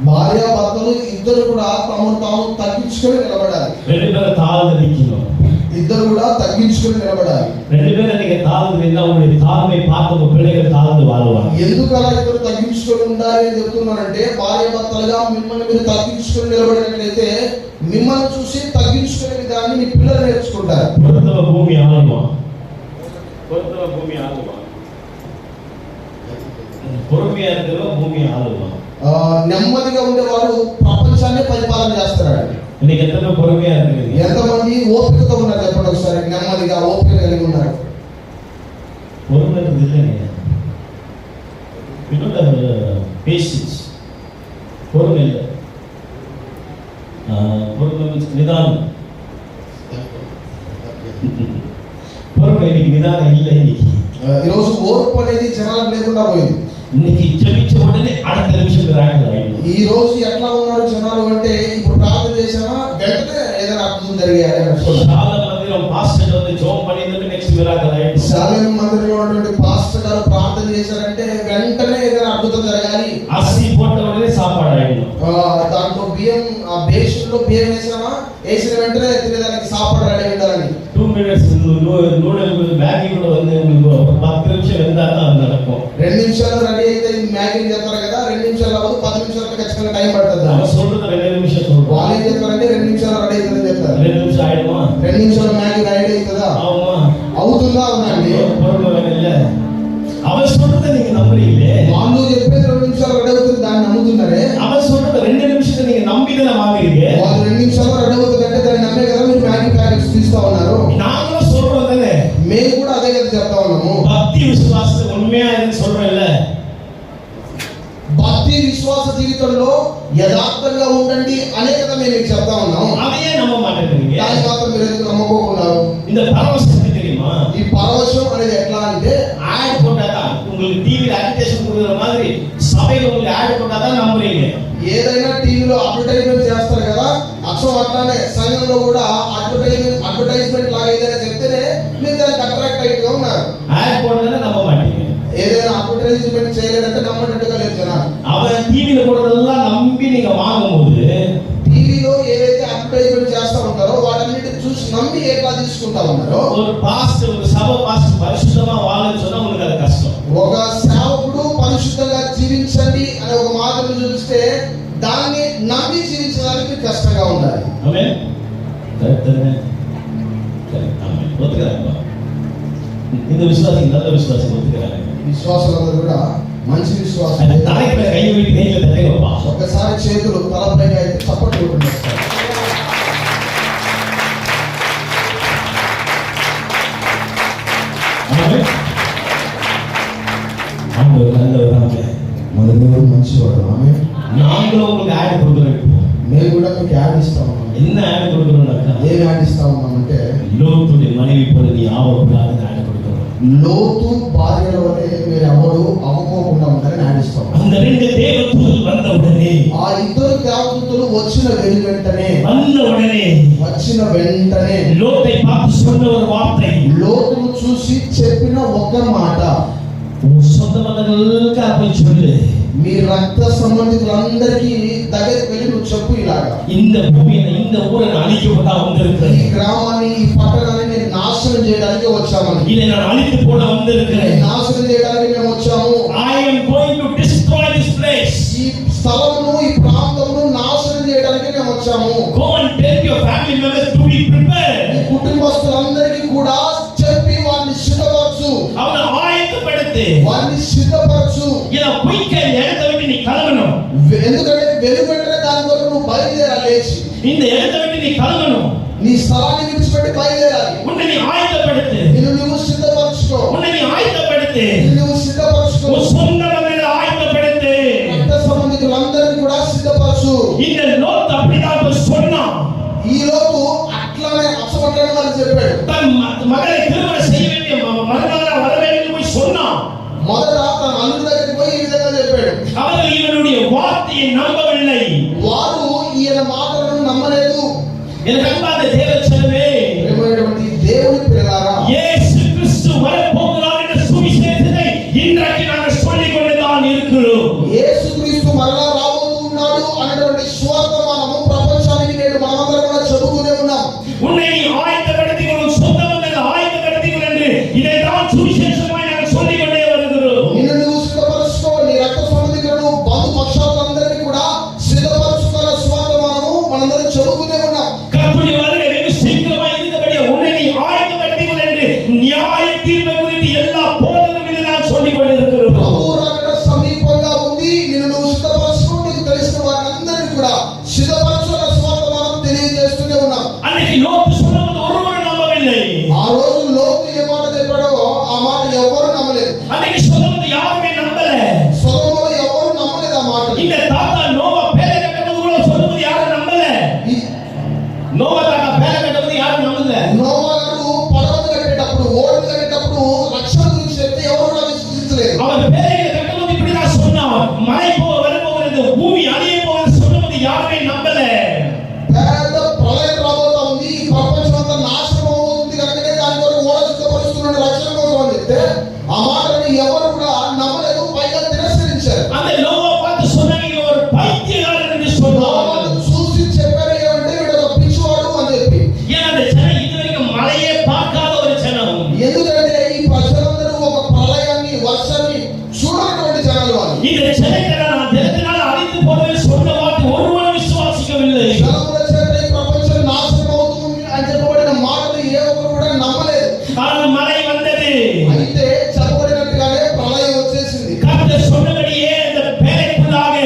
భార్య భర్తలు ఇద్దరు కూడా తమను తాము తగ్గించుకొని నిలబడాలి. ரெண்டு பேரும் தாழ்ந்து நிற்கணும். ఇద్దరు కూడా తగ్గించుకొని నిలబడాలి. ரெண்டு பேரும் நீங்க தாழ்ந்து நின்னா உங்களுடைய தாழ்மை பார்த்து உங்க பிள்ளைகள் தாழ்ந்து வாழ்வாங்க. ఎందుకు అలా ఇద్దరు తగ్గించుకొని ఉండాలి అని చెప్తున్నానంటే, భార్య భర్తలుగా మిమ్మల్ని మీరు తగ్గించుకొని నిలబడినట్లయితే మిమ్మల్ని చూసి తగ్గించుకునే విధాన్ని మీ పిల్లలు నేర్చుకుంటారు. பொறுத்தவ பூமி ஆளுமா, பொறுத்தவ பூமி ஆளுமா, பொறுமையா இருக்கிறவ பூமி ஆளுமா. నెమ్మదిగా ఉండేవాడు ప్రపంచాన్ని పరిపాలన చేస్తాడు. இன்னைக்கு எத்தனை பொறுமையா இருக்கிறீங்க? ఎంతమంది ఓపికతో ఉన్నారు చెప్పండి ఒకసారి. నెమ్మదిగా ఓపిక కలిగి ఉన్నారు. பொறுமை இல்லைங்க. பேஷன்ஸ், பொறுமை இல்லை. பொறுமை நிதானம். பொறுமை இன்னைக்கு நிதானம் இல்லை. ఈరోజు ఓర్పు అనేది జనాలకు లేకుండా పోయింది. இன்னைக்கு ஜெபிச்ச உடனே அடுத்த நிமிஷம் மிராக்கிள் ஆயிடும். ఈ రోజు ఎట్లా ఉన్నారు జనాలు అంటే, ఇప్పుడు ప్రార్థన చేసామా వెంటనే ఏదైనా అద్భుతం జరిగాయి అనుకోండి. చాలా మందిరం పాస్టర్ வந்து జోమ్ பண்ணிட்டு నెక్స్ట్ మిరాకిల్ ఆయిடும். సాలెం మందిరంలో ఉన్నటువంటి పాస్టర్ గారు ప్రార్థన చేశారంటే వెంటనే ఏదైనా అద్భుతం జరగాలి. అసి పోట ఉடனே సాపాడు ఆయిடும். దాంట్లో బియ్యం, ఆ బేషన్లో బియ్యం వేసామా, వేసిన వెంటనే తినేదానికి సాపాడు రెడీ ఉండాలని. 2 minutes నూడిల్ మ్యాగీ కూడా வந்து உங்களுக்கு 10 నిమిషం వెందా தான் நடக்கும். 2 నిమిషాలు రెడీ అయితే మ్యాగీ చేస్తారు కదా, 2 నిమిషాలు అవ్వదు, 10 నిమిషాలకు ఖచ్చితంగా టైం పడుతుంది. அவ சொல்றது 2 నిమిషం சொல்றோம். వాళ్ళు ఏం చెప్తారంటే 2 నిమిషాలు రెడీ అవుతుందని చెప్తారు. 2 నిమిషం ఆయిடுமா? 2 నిమిషాలు మ్యాగీ రెడీ అవుతుందా? ஆமா. అవుతుందా? అవునండి. பொறுமை வேணும்ல. அவ சொல்றத நீங்க நம்புறீங்களே. వాళ్ళు చెప్పేది 2 నిమిషాలు రెడీ అవుతుంది, దాన్ని నమ్ముతున్నారే. அவ சொல்றத 2 నిమిషాలు நீங்க நம்பிதான வாங்குறீங்க. వాళ్ళు 2 నిమిషాలు రెడీ అవుతుందంటే దాన్ని నమ్మే కదా మీరు మ్యాగీ ప్యాకెట్స్ తీస్తా ఉన్నారు. நாங்களும் சொல்றோம் தானே. మేము కూడా అదే కదా చెప్తా ఉన్నాము. భక్తి విశ్వాసం ఉన్మయా అని சொல்றேன்ல. భక్తి విశ్వాస జీవితంలో యథార్థంగా ఉండండి అనే కదా మేము మీకు చెప్తా ఉన్నాం. అదే నమ్మ మాటేంటீங்க. దాని మాత్రం మీరు ఎందుకు నమ్మకోకున్నారు? இந்த பரவசம் தெரியுமா? ఈ పరవశం అనేది ఎట్లా అంటే, ஆட் போட்டாதான் உங்களுக்கு டிவில அட்வர்டைஸ்மென்ட் கொடுக்குற மாதிரி சபையில உங்களுக்கு ஆட் போட்டாதான் நம்புறீங்க. ఏదైనా టీవీలో అడ్వర్టైజ్మెంట్ చేస్తారు కదా, అక్షరం అట్లానే సంఘంలో కూడా అడ్వర్టైజ్మెంట్ లాగా ఏదైనా చెప్తేనే మీరు దానికి అట్రాక్ట్ అయ్యేట్టుగా ఉన్నారు. ஆட் போடுறத நம்ப மாட்டீங்க. ఏదైనా అడ్వర్టైజ్మెంట్ చేయలేదంటే నమ్మటట్టుగా లేదు జనాలు. அவன் டிவில போடுறதெல்லாம் நம்பி நீங்க வாங்கும்போது, టీవీలో ఏదైతే అడ్వర్టైజ్మెంట్ చేస్తా ఉంటారో వాటన్నిటిని చూసి నమ్మి ఏట్లా తీసుకుంటా ఉన్నారో, ஒரு பாஸ்டர், ஒரு சபை பாஸ்டர் பரிசுத்தமா வாழன்னு சொன்னா உங்களுக்கு அது கஷ்டம். ఒక సేవకుడు పరిశుద్ధంగా జీవించండి అనే ఒక మాటను చూపిస్తే దాన్ని నమ్మి జీవించడానికి కష్టంగా ఉండాలి. ఆమేన్. కరెక్టనే. ఆమేన్. ఒత్తుకురాండి. இந்த விசுவாசி நல்ல விசுவாசி ஒத்துக்கிறாங்க. విశ్వాసులందరూ కూడా మంచి విశ్వాసం. தலைக்கு மேல கை வைத்து கையில தட்டுங்கப்பா. ఒకసారి చేతులు తలపైన అయితే చప్పట్లు కొట్టండి. ఆమేన్. ஆண்டவர் நல்லவர். ஆமென். మన దేవుడు మంచివాడు. ఆమేన్. நாங்களும் உங்களுக்கு ஆட் கொடுக்குறோம். మేము కూడా మీకు యాడ్ ఇస్తా ఉన్నాం. என்ன ஆட் கொடுக்குறோம்னா, ఏం యాడ్ ఇస్తా ఉన్నామంటే, லோத்துடைய மனைவி போல நீ ஆவக்கூடாது ஆட் கொடுக்குறோம். లోతు భార్యల వలె మీరు ఎవరు అవ్వకోకుండా ఉంటారని యాడ్ ఇస్తా ఉన్నాం. அந்த 2 தேவதூதர்கள் வந்த உடனே, ఆ ఇద్దరు దేవదూతలు వచ్చిన వెంటనే லோத்தை பார்த்து சொன்ன ஒரு வார்த்தை, లోతును చూసి చెప్పిన ఒక మాట, உன் சொந்த பந்தங்களுக்கு போய் சொல்லு, మీ రక్త సంబంధికులందరికీ దగ్గరికి వెళ్ళి నువ్వు చెప్పు ఇలాగా, இந்த பூமியை இந்த ஊரை அழிக்கப்பட்டா ఈ வந்திருக்கிறேன், గ్రామాన్ని ఈ పట్టణాన్ని నేను నాశనం చేయడానికి వచ్చామని, இதை நான் அழித்து போட வந்திருக்கிறேன், నాశనం చేయడానికి మేము వచ్చాము. I am going to destroy this place. ఈ స్థలమును ఈ ప్రాంతమును నాశనం చేయడానికి మేము వచ్చాము. Go and tell your family members to be prepared. ఈ కుటుంబస్తులందరికీ కూడా చెప్పి వారిని సిద్ధపరచు, அவனை ஆயத்தப்படுத்து, వారిని సిద్ధపరచు. இத குயிக்க இடத்தை விட்டு நீ கலங்கணும், ఎందుకంటే వెలువెంటనే దాని కొరకు నువ్వు బయలుదేరాలి. లేచి இந்த இடத்தை விட்டு நீ கலங்கணும், నీ స్థలాన్ని విడిచిపెట్టి బయలుదేరాలి. உன்னை நீ ஆயத்தப்படுத்து, నువ్వు సిద్ధపరచుకో, உன்னை நீ ஆயத்தப்படுத்து, నువ్వు సిద్ధపరచుకో. உன் சொந்த மனிதனை ஆயத்தப்படுத்து. రక్త సంబంధికులందరినీ కూడా సిద్ధపరచు. இந்த லோத் அப்படிதான் சொன்ன మొదట తన అల్లుడి దగ్గరికి పోయి ఈ విధంగా చెప్పాడు. அவர்கள் இவனுடைய வார்த்தையை நம்பவில்லை. వారు ఈయన మాటలను నమ్మలేదు. எனக்கு அன்பான தேவச்சனமே, ప్రియమైనటువంటి దేవుని పిల్లలారా, இயேசு கிறிஸ்து வரப்போகிறார் என்ற சுவிசேஷத்தை இன்றைக்கு நாங்கள் சொல்லிக் கொண்டுதான் இருக்கிறோம். యేసుక్రీస్తు మరలా రాబోతున్నాడు అనేటువంటి సువార్తమానము ప్రపంచానికి నేడు మనమందరం కూడా చెబుతూనే ఉన్నాం. உன்னை நீ ஆயத்தப்படுத்திக் கொள்ளும், சொந்தவங்களை ஆயத்தப்படுத்திக் கொள் என்று இதைதான் சுவிசேஷமாய் நாங்கள் சொல்லிக் கொண்டே வருகிறோம். నిన్ను నువ్వు సిద్ధపరచుకో, నీ రక్త సంబంధికులను బంధు పక్షాలందరినీ కూడా సిద్ధపరచుకున్న సువార్తమానము మనందరం చెబుతూనే ఉన్నాం. கர்த்தருடைய வருகை வெகு சீக்கிரமாய் இருந்தபடியே உன்னை நீ ஆயத்தப்படுத்திக் கொள் என்று நியாய தீர்ப்பை குறித்து எல்லா போதகங்களும் நான் சொல்லிக் கொண்டிருக்கிறோம். ప్రభువు రాకడ సమీపంగా ఉంది. నిన్ను నువ్వు సిద్ధపరచుకో, నీకు తెలిసిన వారందరినీ కూడా సిద్ధపరచుకున్న సువార్తమానం తెలియజేస్తూనే ఉన్నాం. அன்னைக்கு லோத்து சொன்னது ஒருவரும் நம்பவில்லை. ఆ రోజు లోతు ఏ మాట చెప్పాడో ఆ మాట ఎవరు నమ్మలేదు. அன்னைக்கு சொன்னது யாருமே நம்பல. సొలొమోను ఎవరు నమ్మలేదు ఆ మాట. இந்த தாத்தா நோவா பேரை கட்டது கூட சொன்னது யாரும் நம்பல. நோவா தாத்தா பேரை கட்டது யாரும் நம்பல. నోవా గారు పడవలు కట్టేటప్పుడు, ఓడలు కట్టేటప్పుడు రక్షణ గురించి చెప్తే ఎవరు కూడా విశ్వసించలేదు. அவர் பேரை கட்டது இப்படிதான் சொன்னார், மழை வரப்போகிறது, பூமி அழிய போகிறது சொன்னது யாருமே நம்பல. పెద్ద ప్రళయం రాబోతా ఉంది, ఈ ప్రపంచం అంతా నాశనం అవుతుంది కనుకనే దాని కొరకు ఓడ సిద్ధపరుస్తున్నాడు రక్షణ కోసం అని చెప్తే ఆ మాటని ఎవరు కూడా నమ్మలేదు, పైగా తిరస్కరించారు. அந்த நோவா பார்த்து சொன்னாங்க, இவன் ஒரு பைத்தியக்காரன் என்று சொன்னார். నోవాను చూసి చెప్పారు ఏమంటే వీడు ఒక పిచ్చివాడు అని చెప్పి. ஏன் அந்த ஜனம் இதுவரைக்கும் மழையே பார்க்காத ஒரு ஜனம். ఎందుకంటే ఈ ప్రజలందరూ ఒక ప్రళయాన్ని, వర్షాన్ని చూడనటువంటి జనాలు వాళ్ళు. இந்த ஜனங்களை நான் தினத்தினால் அழித்து போடுவேன் சொன்ன வார்த்தை ஒருவரும் விசுவாசிக்கவில்லை. జనముల చేత ఈ ప్రపంచం నాశనం అవుతుంది అని చెప్పబడిన మాటలు ఏ ఒక్కరు కూడా నమ్మలేదు. ஆனால் மழை வந்தது. అయితే చెప్పబడినట్టుగానే ప్రళయం వచ్చేసింది. கர்த்தர் சொன்னபடியே அந்த பேழைக்குள்ளாக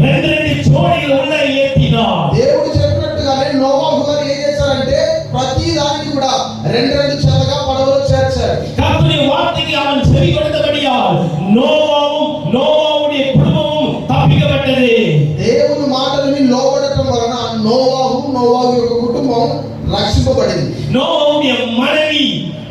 ரெண்டு ஜோடிகள் உள்ள ஏற்றினார். దేవుడు చెప్పినట్టుగానే నోవాహు గారు ఏం చేశారంటే ప్రతి దానికి కూడా రెండు చెత్తగా పడవలో చేర్చారు. கர்த்தருடைய வார்த்தைக்கு அவன் செவி கொடுத்தபடியால் நோவாவுடைய குடும்பமும் தப்பிக்கப்பட்டது. దేవుని మాటలని లోబడటం వలన నోవాహు యొక్క కుటుంబం రక్షింపబడింది. நோவாவுடைய மனைவி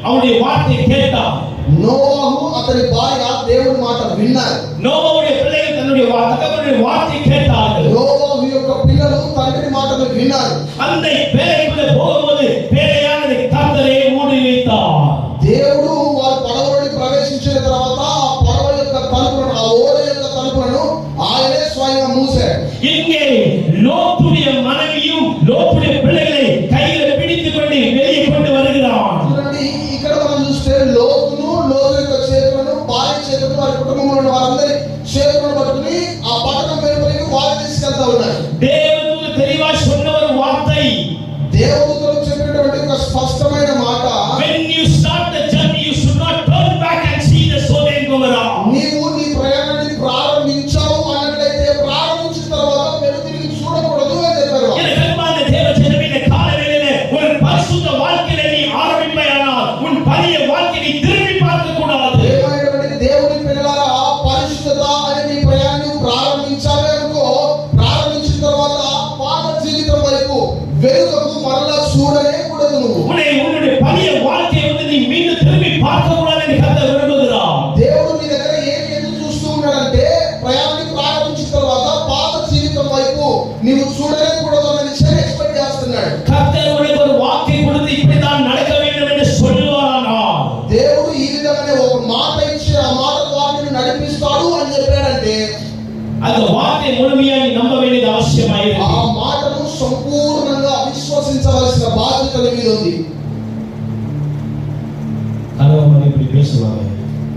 அவருடைய வார்த்தையை கேட்டார். నోవాహు అతని భార్య దేవుని మాట విన్నారు. நோவாவுடைய பிள்ளைகள் தன்னுடைய தகப்பனுடைய வார்த்தையை கேட்டார்கள். నోవాహు యొక్క పిల్లలు తండ్రి మాటలు విన్నారు. அந்த பேழைக்குள்ளே போகும்போது பேழையானது கர்த்தரே மூடி வைத்தார். దేవుడు వారి పడవలోకి ప్రవేశించిన తర్వాత ఆ పడవ యొక్క తలుపులను, ఆ ఓడ యొక్క తలుపులను ఆయనే స్వయంగా మూసాడు. இங்கே லோத்துடைய மனைவியும் லோத்துடைய பிள்ளைகளை கையில பிடித்துக் கொண்டு வெளியே கொண்டு வருகிறான். చూడండి, ఇక్కడ మనం చూస్తే లోతు యొక్క చేతులను, భార్య చేతులను, వారి కుటుంబంలో ఉన్న వారందరి చేతులను పట్టుకుని ఆ పట్టణం వెలుపలికి వారు తీసుకెళ్తా ఉన్నారు. தேவதூதன் தெளிவாய் சொன்ன ஒரு வார்த்தை, దేవదూతలకు చెప్పినటువంటి ఒక స్పష్టమైన మాట, when you start the journey you should not turn back and see the Sodom and Gomorrah. నీవు నీ ప్రయాణాన్ని ప్రారంభించావు అన్నట్లయితే ప్రారంభించిన తర్వాత వెనుతిరిగి చూడకూడదు అని చెప్పారు. எனக்கு அன்பான தேவஜனமே, இந்த காலவேளையிலே ஒரு பரிசுத்த வாழ்க்கையை நீ ஆரம்பிப்பாயானால் உன் பழைய வாழ்க்கையை நீ திரும்பி பார்க்க கூடாது. ఏమైనటువంటి దేవుని పిల్లలారా, పరిశుద్ధత అనే నీ ప్రయాణం ప్రారంభించాలి అనుకో, ప్రారంభించిన తర్వాత పాత జీవితం వైపు వెనుకకు మరలా చూడనే కూడదు. నువ్వు உன்னுடைய பழைய வாழ்க்கையை நீ மீண்டும் திரும்பி பார்க்க கூடாது என்று கர்த்தர் விரும்புகிறார். దేవుడు నీ దగ్గర ఏం ఎదురు చూస్తూ ఉన్నాడంటే ప్రయాణాన్ని ప్రారంభించిన తర్వాత పాత జీవితం వైపు నీవు చూడనే కూడదు అనే విషయాన్ని ఎక్స్పెక్ట్ చేస్తున్నాడు. கர்த்தர் உனக்கு ஒரு வாக்கை கொடுத்து இப்படித்தான் நடக்க வேண்டும் என்று சொல்லுவாரானால், దేవుడు ఈ విధంగానే ఒక మాట ఇచ్చి ఆ మాట ద్వారా నిన్ను నడిపిస్తాడు అని చెప్పాడంటే அந்த வார்த்தை முழுமையா நீ நம்ப வேண்டியது அவசியமாயிருக்கு. ఆ మాటను సంపూర్ణంగా విశ్వసించవలసిన బాధ్యత నీ మీద ఉంది. கணவன் இப்படி பேசுவாங்க,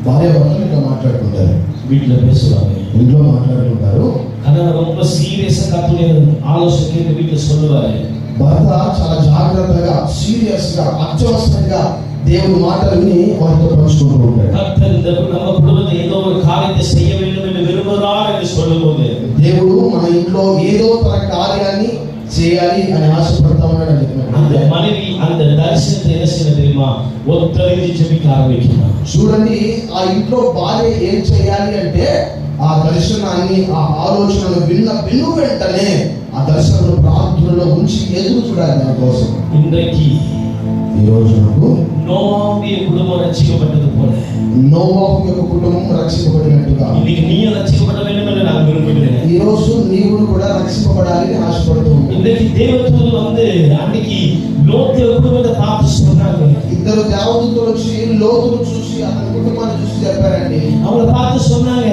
భార్య భర్తలు ఇట్లా మాట్లాడుకుంటారు, வீட்டுல பேசுவாங்க. ఇంట్లో మాట్లాడుకుంటారు. கணவன் ரொம்ப சீரியஸா கர்த்தருடைய ஆலோசனை கேட்டு வீட்டுல சொல்லுவாரு. భర్త చాలా జాగ్రత్తగా, సీరియస్ గా, అత్యవసరంగా దేవుని మాటలు విని వారితో పంచుకుంటూ ఉంటాడు. கர்த்தர் இந்த நம்ம குடும்பத்தை ஏதோ ஒரு காரியத்தை செய்ய வேண்டும் என்று விரும்புகிறார் என்று சொல்லும்போது దేవుడు మన ఇంట్లో ఏదో తన కార్యాన్ని చేయాలి అని ఆశపడతా ఉన్నాడు అని அந்த చెప్పినట్టు மனைவி அந்த தரிசனத்தை என்ன செய்ய தெரியுமா, ஒத்தரிதி ஜெபிக்க ஆரம்பிக்கிறார். చూడండి, ఆ ఇంట్లో భార్య ఏం చేయాలి అంటే ఆ దర్శనాన్ని, ఆ ఆలోచనను విన్న వెంటనే ఆ దర్శనం ప్రార్థనలో ఉంచి ఎదురు చూడాలి దాని కోసం. இன்றைக்கு ఈ రోజు నాకు நோவாவுடைய குடும்பம் ரட்சிக்கப்பட்டது போல నోవాహు యొక్క కుటుంబం రక్షింపబడినట్టుగా இன்னைக்கு நீயும் ரட்சிக்கப்பட வேண்டும் என்று நான் விரும்புகிறேன். ఈ రోజు నీవు కూడా రక్షింపబడాలని ఆశపడుతూ ఉన్నావు. இன்னைக்கு தேவதூதர் வந்து அன்னைக்கு லோத்து குடும்பத்தை பார்த்து சொன்னாங்க. ఇద్దరు దేవదూతలు వచ్చి లోతును చూసి అతని కుటుంబాన్ని చూసి చెప్పారండి. அவங்கள பார்த்து சொன்னாங்க,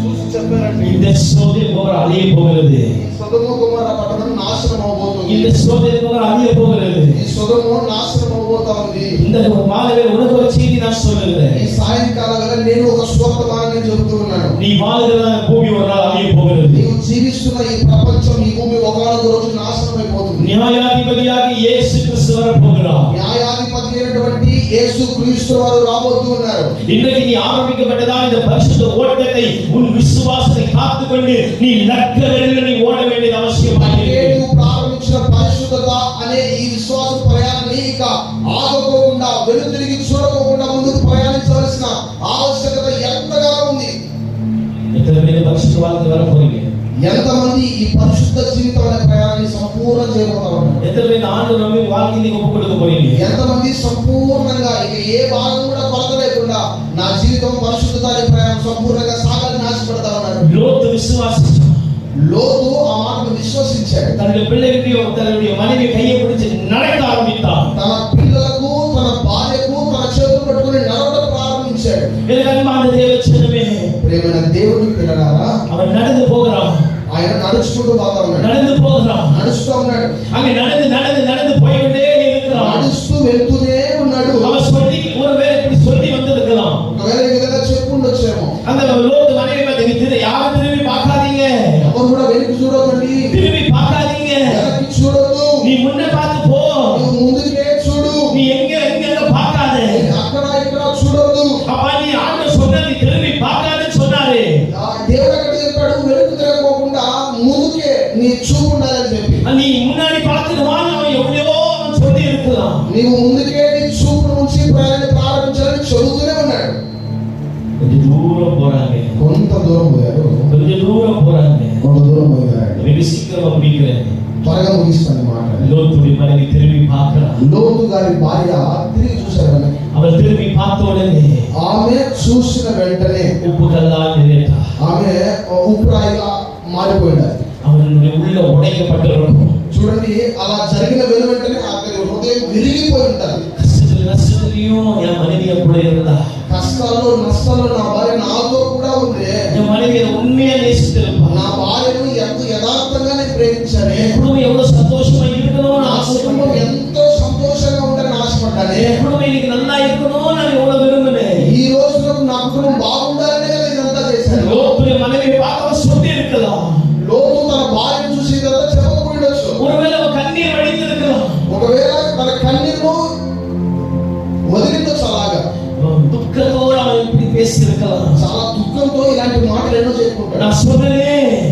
చూసి చెప్పారండి, இந்த சோதோம் போகிற அழிய போகிறது, సొదొమ గొమొర్రా పట్టణం నాశనం అవబోతుంది, இந்த சோதோம் போகிற அழிய போகிறது, ఈ సొదొమ నాశనం అవబోతా ఉంది. இந்த மாலைவே உனக்கு ஒரு செய்தி நான் சொல்லுகிறேன். ఈ సాయంకాల వేళ నేను ఒక సువార్తమాన్ని చెబుతూ ఉన్నాను. நீ வாழ்கிற பூமி ஒரு நாள் அழிய போகிறது. నీవు జీవిస్తున్న ఈ ప్రపంచం, ఈ భూమి ఒకనొక రోజు నాశనం అయిపోతుంది. న్యాయాధిపతియాగి యేసు క్రీస్తు வரப்போகிறார். న్యాయాధిపతి అయినటువంటి యేసు క్రీస్తు వారు రాబోతూ ఉన్నారు. இன்றைக்கு நீ ஆரம்பிக்கப்பட்டதா இந்த பரிசுத்த ஓட்டத்தை உன் விசுவாசத்தை காத்துக்கொண்டு நீ லக்கவெளியில் நீ ஓட வேண்டியது அவசியமாகிறது. నీవు ప్రారంభించిన పరిశుద్ధత అనే ఈ విశ్వాస ప్రయాణాన్ని ఇక ఆగకోకుండా వెనుతిరిగి చూడకోకుండా ముందుకు ప్రయాణించవలసిన ఆవశ్యకత ఎంతగా ఉంది. எத்தனை பேர் பரிசுத்த வாழ்க்கை வர போறீங்க? ఎంతమంది ఈ పరిశుద్ధ జీవితం అనే ప్రయాణాన్ని సంపూర్ణం చేయబోతా ఉన్నారు? எத்தனை பேர் ஆண்டவர் நம்பி வாழ்க்கையை ஒப்பு கொடுக்க போறீங்க? ఎంతమంది సంపూర్ణంగా ఇక ఏ భాగం కూడా కొరత లేకుండా నా జీవితం పరిశుద్ధత అనే ప్రయాణం సంపూర్ణంగా సాగాలని ఆశపడతా ఉన్నారు? லோத்து விசுவாசிச்சான். లోతు ఆ మాటను విశ్వసించాడు. தன்னுடைய பிள்ளைகளுடைய தன்னுடைய மனைவி கையை பிடிச்சு நடக்க ஆரம்பித்தான். తన పిల్లలకు, తన భార్యకు తన చేతులు పట్టుకుని నడవడం ప్రారంభించాడు. எனக்கு அன்பான தேவச்சனமே, ప్రేమైన దేవుని పిల్లలారా, அவன் நடந்து போகிறான். ఆయన నడుచుకుంటూ పోతా ఉన్నాడు. நடந்து போகிறான். నడుస్తూ ఉన్నాడు. அங்கே நடந்து நடந்து நடந்து போய்கிட்டே இருக்கிறான். నడుస్తూ వెళ్తూనే ఉన్నాడు. அவன் சொல்லி ஒருவேளை இப்படி சொல்லி வந்திருக்கலாம். ఒకవేళ ఈ విధంగా చెప్పుండొచ్చేమో. அந்த லோத்து மனைவி பார்த்து யாரும் திரும்பி பார்க்காதீங்க, ఎవరు కూడా వెనక్కి చూడకండి, திரும்பி பார்க்காதீங்க, వెనక్కి చూడొద్దు, நீ முன்ன பார்த்து போ, నువ్వు ముందుకే చూడు, நீ எங்க பார்க்காத, అక్కడ ఇక్కడ చూడొద్దు. அப்பா நீ ஆண்டவர் சொன்ன நீ திரும்பி பார்க்காதன்னு சொன்னாரு. దేవుడు అక్కడ చెప్పాడు, వెనక్కి తిరగకుండా ముందుకే నీ చూపు ఉండాలని చెప్పి. நீ முன்னாடி பார்த்துட்டு வா, அவன் எவ்வளவோ அவன் சொல்லி இருக்கலாம். నీవు ముందుకే నీ చూపు నుంచి ప్రయాణం ప్రారంభించాలని చెబుతూనే ఉన్నాడు. கொஞ்சம் தூரம் போறாங்க, కొంత దూరం పోయారు, கொஞ்சம் தூரம் போறாங்க. కొంత దూరం పోయారు. வெகு சீக்கிரமா முடிக்கிறேன். త్వరగా ముగిస్తాను మాట. லோத்துடைய மனைவி திரும்பி பார்க்கிறான். లోతు గారి భార్య తిరిగి చూశారు. அவள் திரும்பி பார்த்த உடனே ఆమె చూసిన వెంటనే உப்பு கல்லா நினைத்தா. ఆమె ఉప్పురాయిగా మారిపోయినారు. அவனுடைய உள்ள உடைக்கப்பட்டிருக்கும். చూడండి, అలా జరిగిన వెంటనే అతని హృదయం విరిగిపోయి ఉంటారు. நஷ்டத்திலையும் என் மனைவி கூட இருந்தா, కష్టాల్లో నష్టాల్లో నా భార్య నాతో కూడా ఉంది. என் மனைவியை உண்மையா நேசித்திருப்பான். నా భార్యను ఎంత యథార్థంగానే ప్రేమించాను. என் குடும்பம் எவ்வளவு சந்தோஷமா இருக்கணும்னு నా కుటుంబం ஆசைப்பட்டேன். ఎంతో సంతోషంగా ఉండాలని ఆశపడ్డాను. என் குடும்பம் இன்னைக்கு நல்லா இருக்கணும்னு நான் எவ்வளவு விரும்பினேன். ఈ రోజులకు నా కుటుంబం బాగుండాలనే కదా ఇదంతా చేశాను. லோத்துடைய மனைவியை பார்க்க சொல்லி இருக்கலாம். లోతు తన భార్యను చూసి ఇదంతా చెప్పకపోయిండొచ్చు. ஒருவேளை அவன் கண்ணீர் வடித்திருக்கலாம். ఒకవేళ తన కన్నీరు వదిలిండొచ్చు. అలాగా துக்கத்தோடு அவன் இப்படி பேசி இருக்கலாம். చాలా దుఃఖంతో ఇలాంటి మాటలు ఎన్నో చెప్పుకుంటాడు. நான் சொல்றேன்,